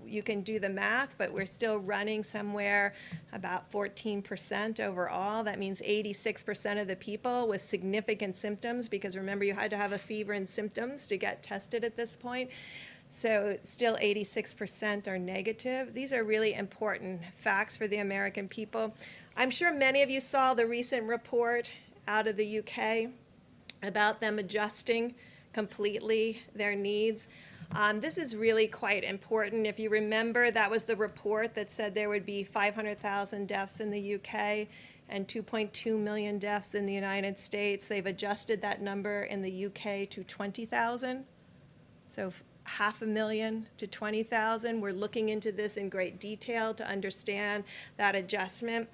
you can do the math, but we're still running somewhere about 14% overall. That means 86% of the people with significant symptoms, because remember, you had to have a fever and symptoms to get tested at this point. So still 86% are negative. These are really important facts for the American people. I'm sure many of you saw the recent report out of the UK about them adjusting completely their needs. This is really quite important. If you remember, that was the report that said there would be 500,000 deaths in the UK and 2.2 million deaths in the United States. They've adjusted that number in the UK to 20,000. So 500,000 to 20,000. We're looking into this in great detail to understand that adjustment.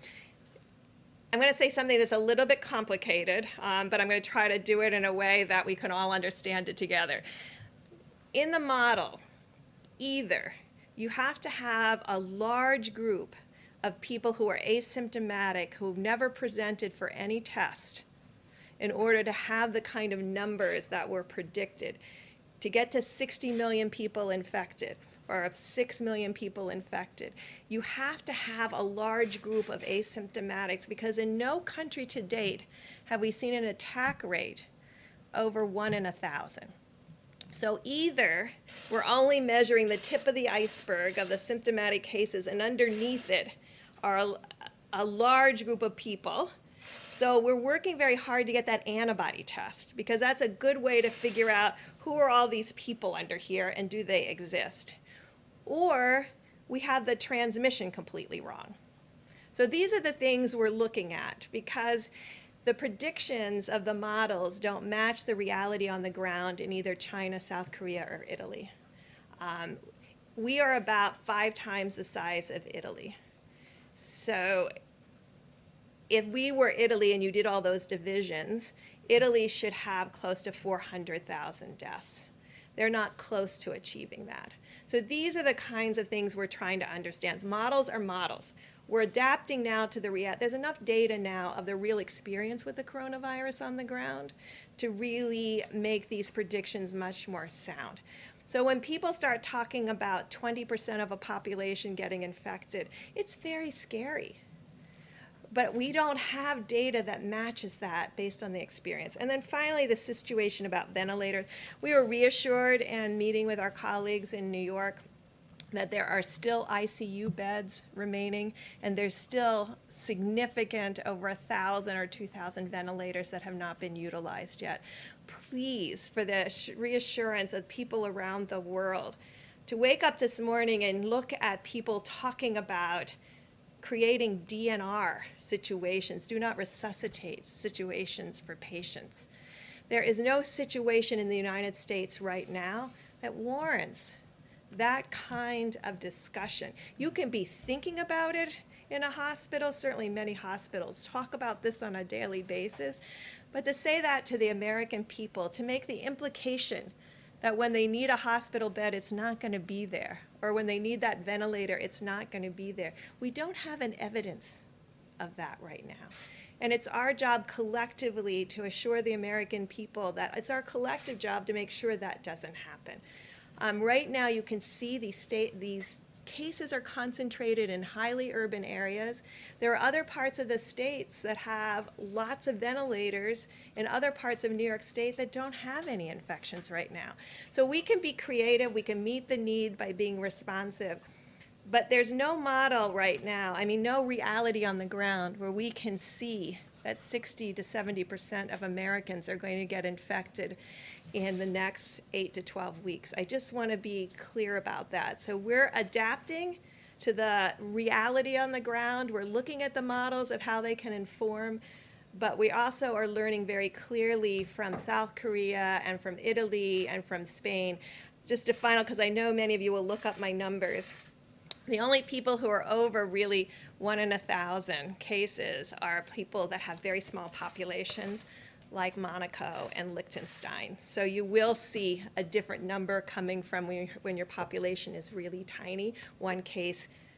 I'm going to say something that's a little bit complicated, but I'm going to try to do it in a way that we can all understand it together. In the model, either you have to have a large group of people who are asymptomatic, who've never presented for any test, in order to have the kind of numbers that were predicted. To get to 60 million people infected, or of 6 million people infected, you have to have a large group of asymptomatics, because in no country to date have we seen an attack rate over 1 in 1,000. So either we're only measuring the tip of the iceberg of the symptomatic cases, and underneath it are a large group of people. So we're working very hard to get that antibody test, because that's a good way to figure out who are all these people under here and do they exist. Or we have the transmission completely wrong. So these are the things we're looking at, because the predictions of the models don't match the reality on the ground in either China, South Korea, or Italy. We are about 5 times the size of Italy. So if we were Italy and you did all those divisions, Italy should have close to 400,000 deaths. They're not close to achieving that. So these are the kinds of things we're trying to understand. Models are models. We're adapting now to the reality. There's enough data now of the real experience with the coronavirus on the ground to really make these predictions much more sound. So when people start talking about 20% of a population getting infected, it's very scary. But we don't have data that matches that based on the experience. And then finally, the situation about ventilators. We were reassured in meeting with our colleagues in New York that there are still ICU beds remaining, and there's still significant over 1,000 or 2,000 ventilators that have not been utilized yet. Please, for the reassurance of people around the world, to wake up this morning and look at people talking about creating DNR situations, do not resuscitate situations for patients. There is no situation in the United States right now that warrants that kind of discussion. You can be thinking about it in a hospital. Certainly many hospitals talk about this on a daily basis. But to say that to the American people, to make the implication that when they need a hospital bed, it's not going to be there, or when they need that ventilator, it's not going to be there. We don't have an evidence of that right now. And it's our job collectively to assure the American people that it's our collective job to make sure that doesn't happen. Right now, you can see these cases are concentrated in highly urban areas. There are other parts of the states that have lots of ventilators, and other parts of New York State that don't have any infections right now. So we can be creative, we can meet the need by being responsive. But there's no model right now, no reality on the ground where we can see that 60 to 70% of Americans are going to get infected in the next 8 to 12 weeks. I just want to be clear about that. So we're adapting to the reality on the ground. We're looking at the models of how they can inform, but we also are learning very clearly from South Korea and from Italy and from Spain. Just a final, because I know many of you will look up my numbers. The only people who are over really 1 in 1,000 cases are people that have very small populations, like Monaco and Liechtenstein. So you will see a different number coming from when your population is really tiny. One case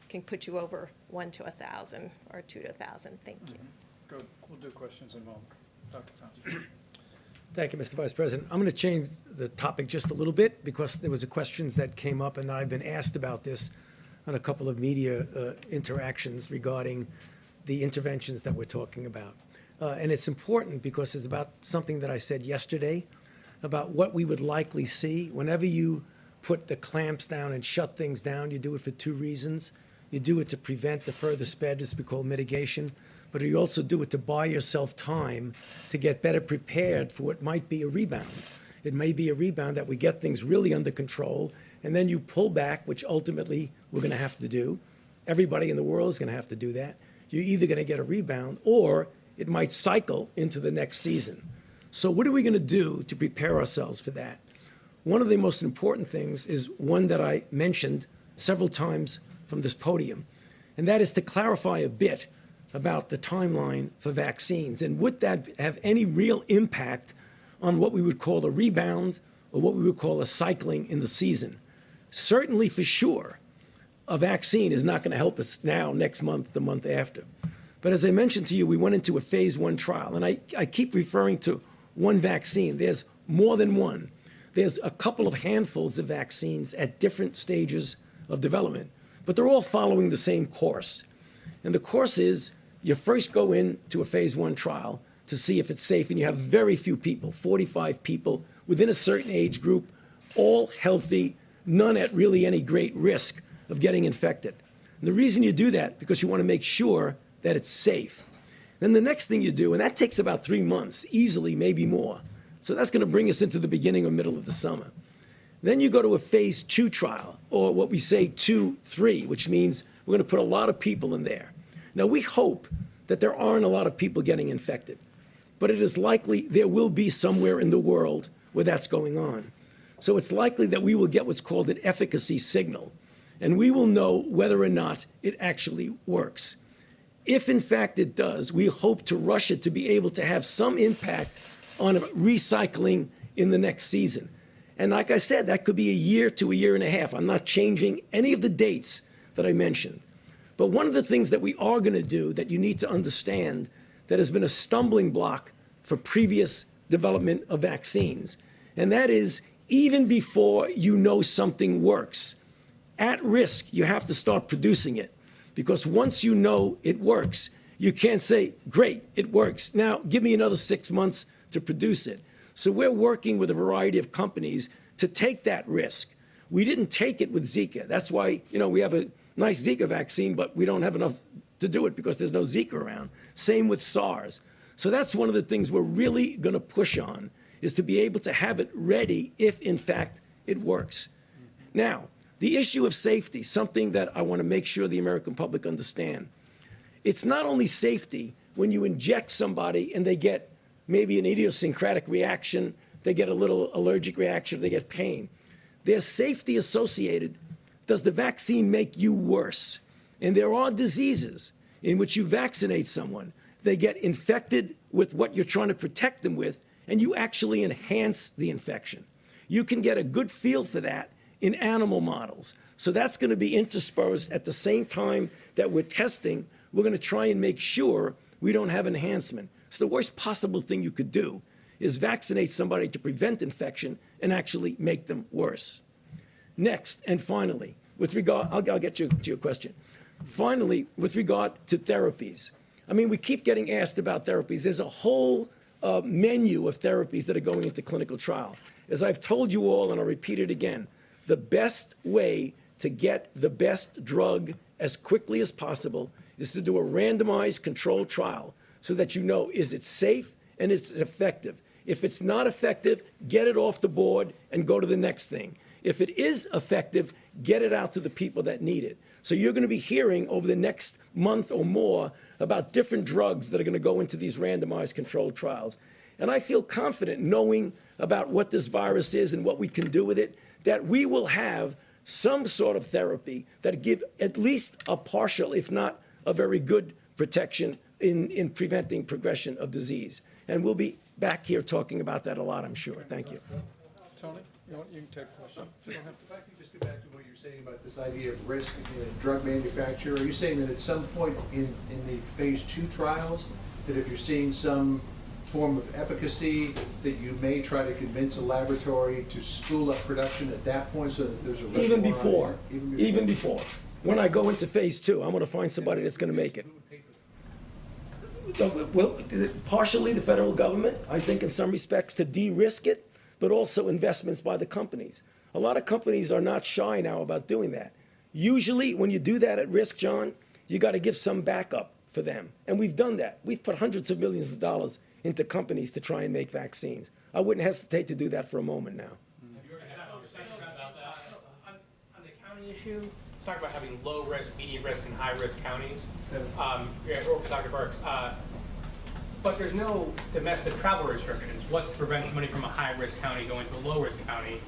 can put you over 1 to 1,000 or 2 to 1,000. Thank you. Good. We'll do questions in a moment. Dr. Thompson. Thank you, Mr. Vice President. I'm going to change the topic just a little bit because there was a questions that came up, and I've been asked about this on a couple of media interactions regarding the interventions that we're talking about. And it's important because it's about something that I said yesterday about what we would likely see. Whenever you put the clamps down and shut things down, you do it for 2 reasons. You do it to prevent the further spread, this we call mitigation, but you also do it to buy yourself time to get better prepared for what might be a rebound. It may be a rebound that we get things really under control, and then you pull back, which ultimately we're going to have to do. Everybody in the world is going to have to do that. You're either going to get a rebound or it might cycle into the next season. So what are we going to do to prepare ourselves for that? One of the most important things is one that I mentioned several times from this podium, and that is to clarify a bit about the timeline for vaccines. And would that have any real impact on what we would call a rebound or what we would call a cycling in the season? Certainly, for sure, a vaccine is not going to help us now, next month, the month after. But as I mentioned to you, we went into a phase 1 trial, and I keep referring to one vaccine. There's more than one. There's a couple of handfuls of vaccines at different stages of development, but they're all following the same course. And the course is you first go into a phase 1 trial to see if it's safe, and you have very few people, 45 people within a certain age group, all healthy, none at really any great risk of getting infected. And the reason you do that, because you want to make sure that it's safe. Then the next thing you do, and that takes about 3 months, easily, maybe more. So that's going to bring us into the beginning or middle of the summer. Then you go to a phase 2 trial, or what we say 2-3, which means we're going to put a lot of people in there. Now, we hope that there aren't a lot of people getting infected, but it is likely there will be somewhere in the world where that's going on. So it's likely that we will get what's called an efficacy signal, and we will know whether or not it actually works. If, in fact, it does, we hope to rush it to be able to have some impact on recycling in the next season. And like I said, that could be a year to a year and a half. I'm not changing any of the dates that I mentioned. But one of the things that we are going to do that you need to understand that has been a stumbling block for previous development of vaccines, and that is even before you know something works, at risk, you have to start producing it. Because once you know it works, you can't say, great, it works. Now, give me another 6 months to produce it. So we're working with a variety of companies to take that risk. We didn't take it with Zika. That's why, we have a nice Zika vaccine, but we don't have enough to do it because there's no Zika around. Same with SARS. So that's one of the things we're really going to push on, is to be able to have it ready if, in fact, it works. Now, the issue of safety, something that I want to make sure the American public understand. it's not only safety when you inject somebody and they get maybe an idiosyncratic reaction, they get a little allergic reaction, they get pain. There's safety associated. Does the vaccine make you worse? And there are diseases in which you vaccinate someone, they get infected with what you're trying to protect them with, and you actually enhance the infection. You can get a good feel for that in animal models. So that's going to be interspersed at the same time that we're testing. We're going to try and make sure we don't have enhancement. So the worst possible thing you could do is vaccinate somebody to prevent infection and actually make them worse. Next, and finally, with regard, I'll get you to your question. Finally, with regard to therapies. I mean, we keep getting asked about therapies. There's a whole menu of therapies that are going into clinical trial. As I've told you all, and I'll repeat it again, the best way to get the best drug as quickly as possible is to do a randomized controlled trial so that you know, is it safe and is it effective? If it's not effective, get it off the board and go to the next thing. If it is effective, get it out to the people that need it. So you're going to be hearing over the next month or more about different drugs that are going to go into these randomized controlled trials. And I feel confident, knowing about what this virus is and what we can do with it, that we will have some sort of therapy that give at least a partial, if not a very good protection in preventing progression of disease. And we'll be back here talking about that a lot, I'm sure. Thank you. Tony, you can take a question. If I could just get back to what you're saying about this idea of risk in a drug manufacturer, are you saying that at some point in the phase 2 trials, that if you're seeing some form of efficacy, that you may try to convince a laboratory to spool up production at that point so that there's a reservoir? Even before. When I go into phase 2, I'm going to find somebody that's going to make it. Well, partially the federal government, I think in some respects to de-risk it, but also investments by the companies. A lot of companies are not shy now about doing that. Usually when you do that at risk, John, you got to give some backup for them. And we've done that. We've put hundreds of millions of dollars into companies to try and make vaccines. I wouldn't hesitate to do that for a moment now. On the county issue, talk about having low risk, medium risk, and high risk counties. Or for Dr. Burks. But there's no domestic travel restrictions. What's to prevent somebody from a high-risk county going to a low-risk county?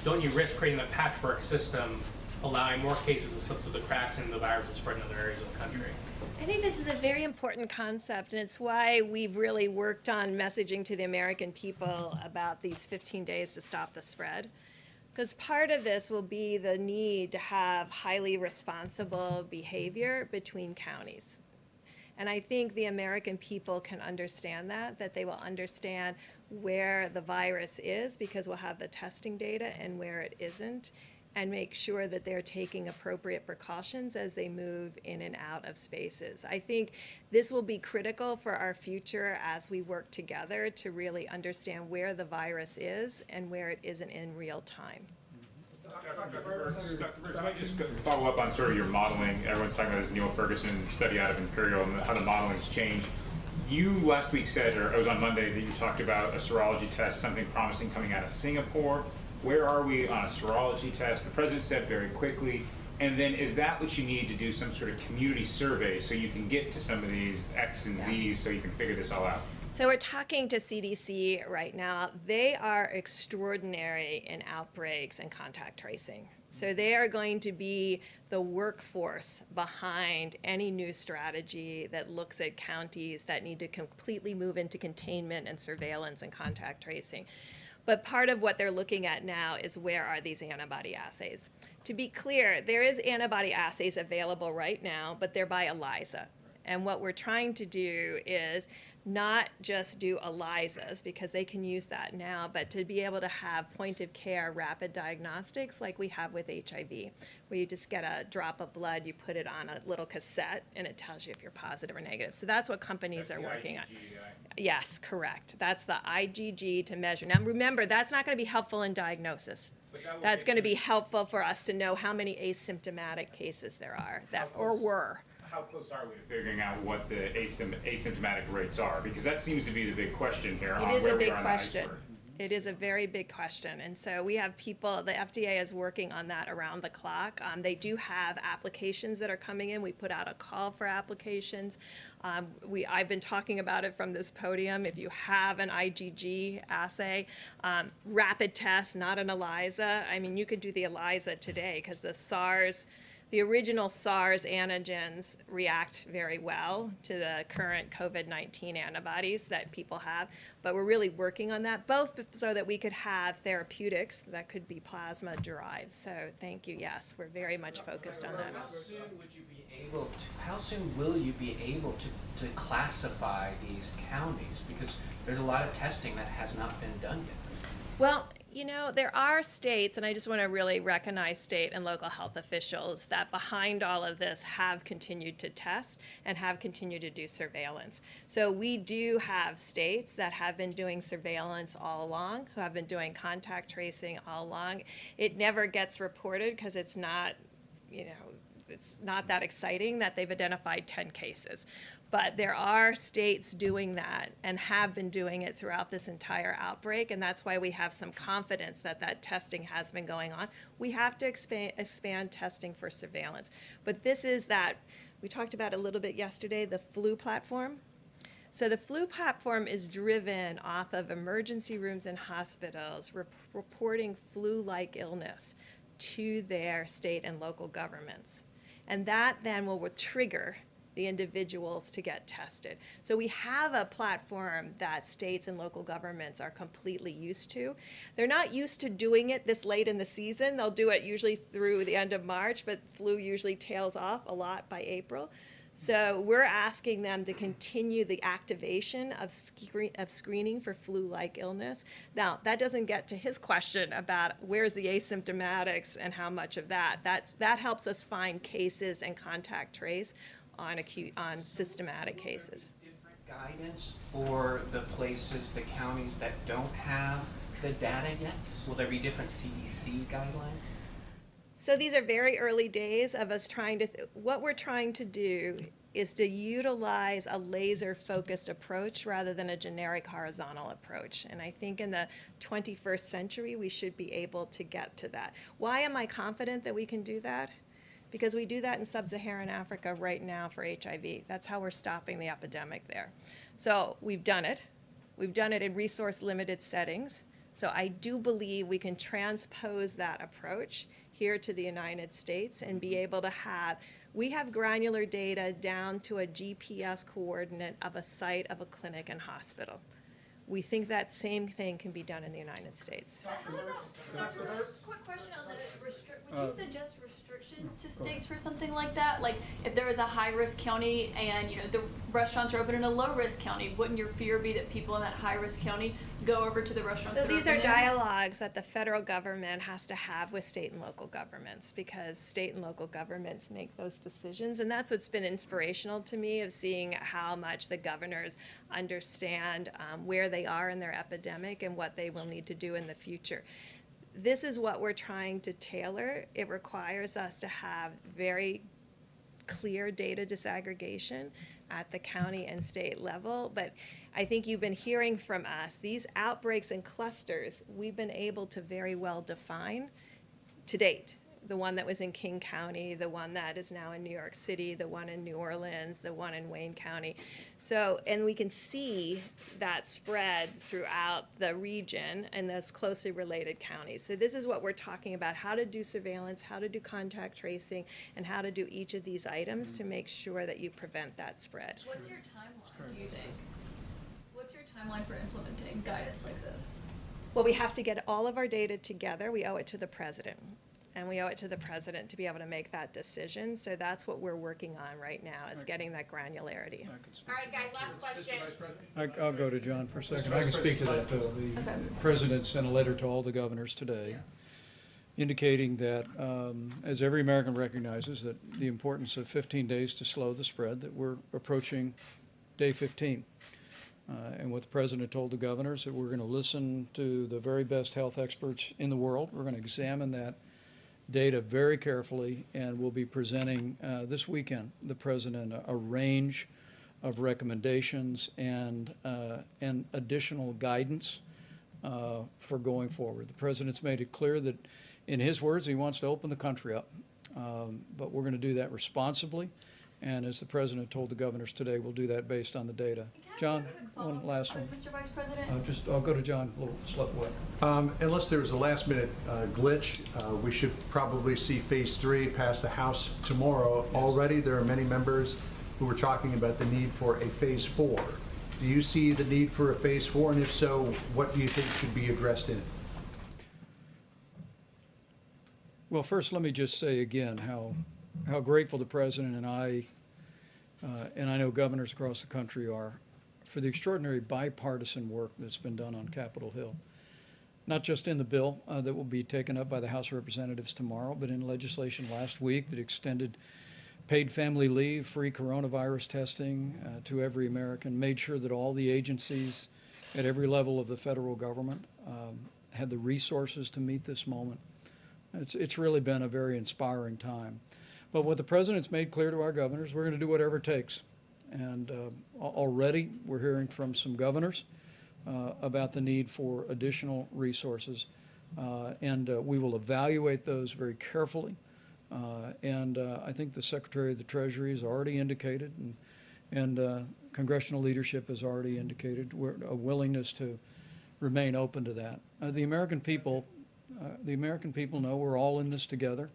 Don't you risk creating a patchwork system, allowing more cases to slip through the cracks and the virus to spread in other areas of the country? I think this is a very important concept, and it's why we've really worked on messaging to the American people about these 15 days to stop the spread. Because part of this will be the need to have highly responsible behavior between counties. And I think the American people can understand that they will understand where the virus is because we'll have the testing data and where it isn't, and make sure that they're taking appropriate precautions as they move in and out of spaces. I think this will be critical for our future as we work together to really understand where the virus is and where it isn't in real time. Dr. Burks, if I just follow up on sort of your modeling. Everyone's talking about this Neil Ferguson study out of Imperial and how the modeling's changed. You last week said, or it was on Monday, that you talked about a serology test, something promising coming out of Singapore. Where are we on a serology test? The president said very quickly. And then is that what you need to do, some sort of community survey so you can get to some of these X and Z's so you can figure this all out? So we're talking to CDC right now. They are extraordinary in outbreaks and contact tracing. So they are going to be the workforce behind any new strategy that looks at counties that need to completely move into containment and surveillance and contact tracing. But part of what they're looking at now is where are these antibody assays. To be clear, there is antibody assays available right now, but they're by ELISA. And what we're trying to do is not just do ELISAs, because they can use that now, but to be able to have point-of-care rapid diagnostics like we have with HIV, where you just get a drop of blood, you put it on a little cassette, and it tells you if you're positive or negative. So that's what companies are working on. Yes, correct. That's the IgG to measure. Now remember, that's not going to be helpful in diagnosis. That's going to be helpful for us to know how many asymptomatic cases there are, or were. How close are we to figuring out what the asymptomatic rates are? Because that seems to be the big question here on where we are on the iceberg. It is a very big question, and so we have people, the FDA is working on that around the clock. They do have applications that are coming in. We put out a call for applications. I've been talking about it from this podium. If you have an IgG assay, rapid test, not an ELISA. I mean, you could do the ELISA today because the original SARS antigens react very well to the current COVID-19 antibodies that people have, but we're really working on that, both so that we could have therapeutics that could be plasma-derived. So thank you, yes, we're very much focused on that. How soon will you be able to classify these counties? Because there's a lot of testing that has not been done yet. Well, you know, there are states, and I just want to really recognize state and local health officials that behind all of this have continued to test and have continued to do surveillance. So we do have states that have been doing surveillance all along, who have been doing contact tracing all along. It never gets reported because it's not, you know, it's not that exciting that they've identified 10 cases. But there are states doing that and have been doing it throughout this entire outbreak, and that's why we have some confidence that that testing has been going on. We have to expand testing for surveillance. But this is that, we talked about a little bit yesterday, the flu platform. So the flu platform is driven off of emergency rooms and hospitals reporting flu-like illness to their state and local governments. And that then will trigger the individuals to get tested. So we have a platform that states and local governments are completely used to. They're not used to doing it this late in the season. They'll do it usually through the end of March, but flu usually tails off a lot by April. So we're asking them to continue the activation of screening for flu-like illness. Now, that doesn't get to his question about where's the asymptomatics and how much of that. That helps us find cases and contact trace on systematic cases. Different guidance for the places, the counties that don't have the data yet? Will there be different CDC guidelines? So these are very early days of us trying to, what we're trying to do is to utilize a laser-focused approach rather than a generic horizontal approach. And I think in the 21st century, we should be able to get to that. Why am I confident that we can do that? Because we do that in sub-Saharan Africa right now for HIV. That's how we're stopping the epidemic there. So we've done it. We've done it in resource-limited settings. So I do believe we can transpose that approach here to the United States and be able to have, we have granular data down to a GPS coordinate of a site of a clinic and hospital. We think that same thing can be done in the United States. Quick question on the would you suggest restrictions to states for something like that? Like if there is a high-risk county and the restaurants are open in a low-risk county, wouldn't your fear be that people in that high-risk county go over to the restaurants? So these are dialogues that the federal government has to have with state and local governments, because state and local governments make those decisions, and that's what's been inspirational to me, of seeing how much the governors understand where they are in their epidemic and what they will need to do in the future. This is what we're trying to tailor. It requires us to have very clear data disaggregation at the county and state level, but I think you've been hearing from us, these outbreaks and clusters, we've been able to very well define to date. The one that was in King County, the one that is now in New York City, the one in New Orleans, the one in Wayne County. So, and we can see that spread throughout the region and those closely related counties. So this is what we're talking about, how to do surveillance, how to do contact tracing, and how to do each of these items to make sure that you prevent that spread. What's your timeline, do you think? What's your timeline for implementing guidance like this? Well, we have to get all of our data together. We owe it to the president. And we owe it to the president to be able to make that decision. So that's what we're working on right now, is getting that granularity. All right, guys, last question. I'll go to John for a second. I can speak to that, Phil. The president sent a letter to all the governors today indicating that, as every American recognizes, that the importance of 15 days to slow the spread, that we're approaching day 15. And what the president told the governors, that we're going to listen to the very best health experts in the world. We're going to examine that data very carefully, and we'll be presenting this weekend the president a range of recommendations and additional guidance for going forward. The President's made it clear that, in his words, he wants to open the country up. But we're going to do that responsibly. And as the President told the governors today, we'll do that based on the data. John, one last one. Mr. Vice President? I'll go to John, a little slip away. Unless there was a last-minute glitch, we should probably see Phase 3 pass the House tomorrow. Yes. Already there are many members who are talking about the need for a Phase 4. Do you see the need for a Phase 4? And if so, what do you think should be addressed in it? Well, first, let me just say again how grateful the President and I know governors across the country are for the extraordinary bipartisan work that's been done on Capitol Hill. Not just in the bill that will be taken up by the House of Representatives tomorrow, but in legislation last week that extended paid family leave, free coronavirus testing to every American, made sure that all the agencies at every level of the federal government had the resources to meet this moment. It's really been a very inspiring time. But what the President's made clear to our governors, we're going to do whatever it takes. And already we're hearing from some governors about the need for additional resources. And we will evaluate those very carefully. And I think the Secretary of the Treasury has already indicated, and congressional leadership has already indicated a willingness to remain open to that. The American people know we're all in this together.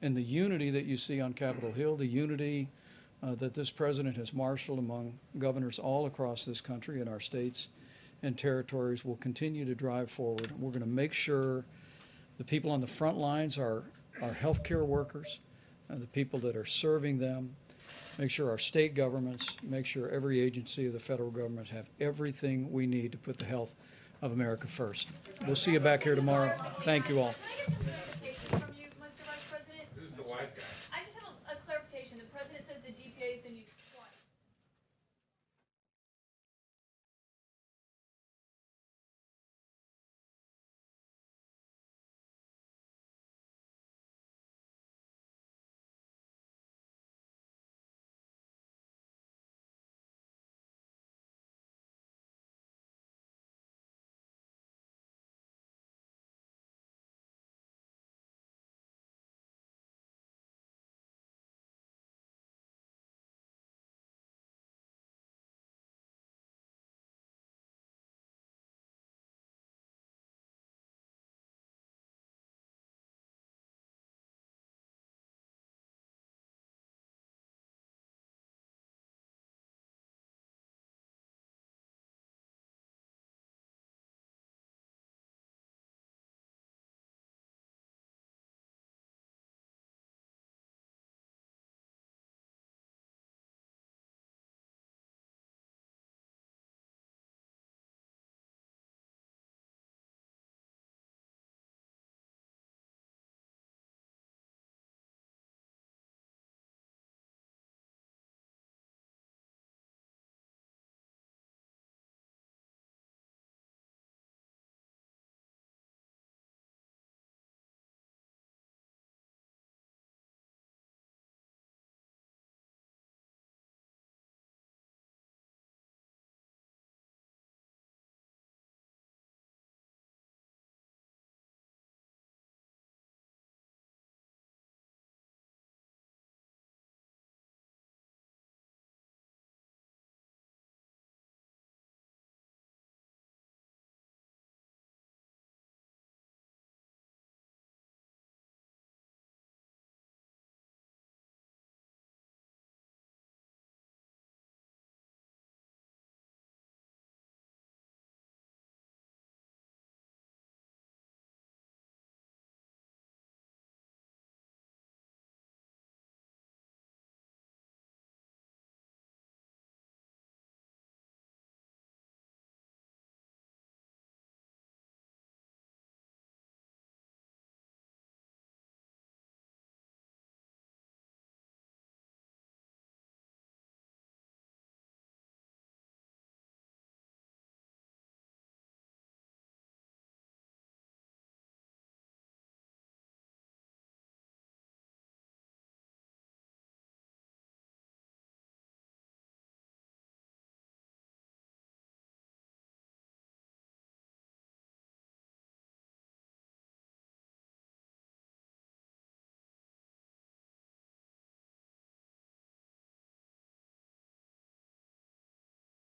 And the unity that you see on Capitol Hill, the unity that this President has marshaled among governors all across this country in our states and territories will continue to drive forward. We're going to make sure the people on the front lines, our healthcare workers, the people that are serving them, make sure our state governments, make sure every agency of the federal government have everything we need to put the health of America first. We'll see you back here tomorrow. Thank you all.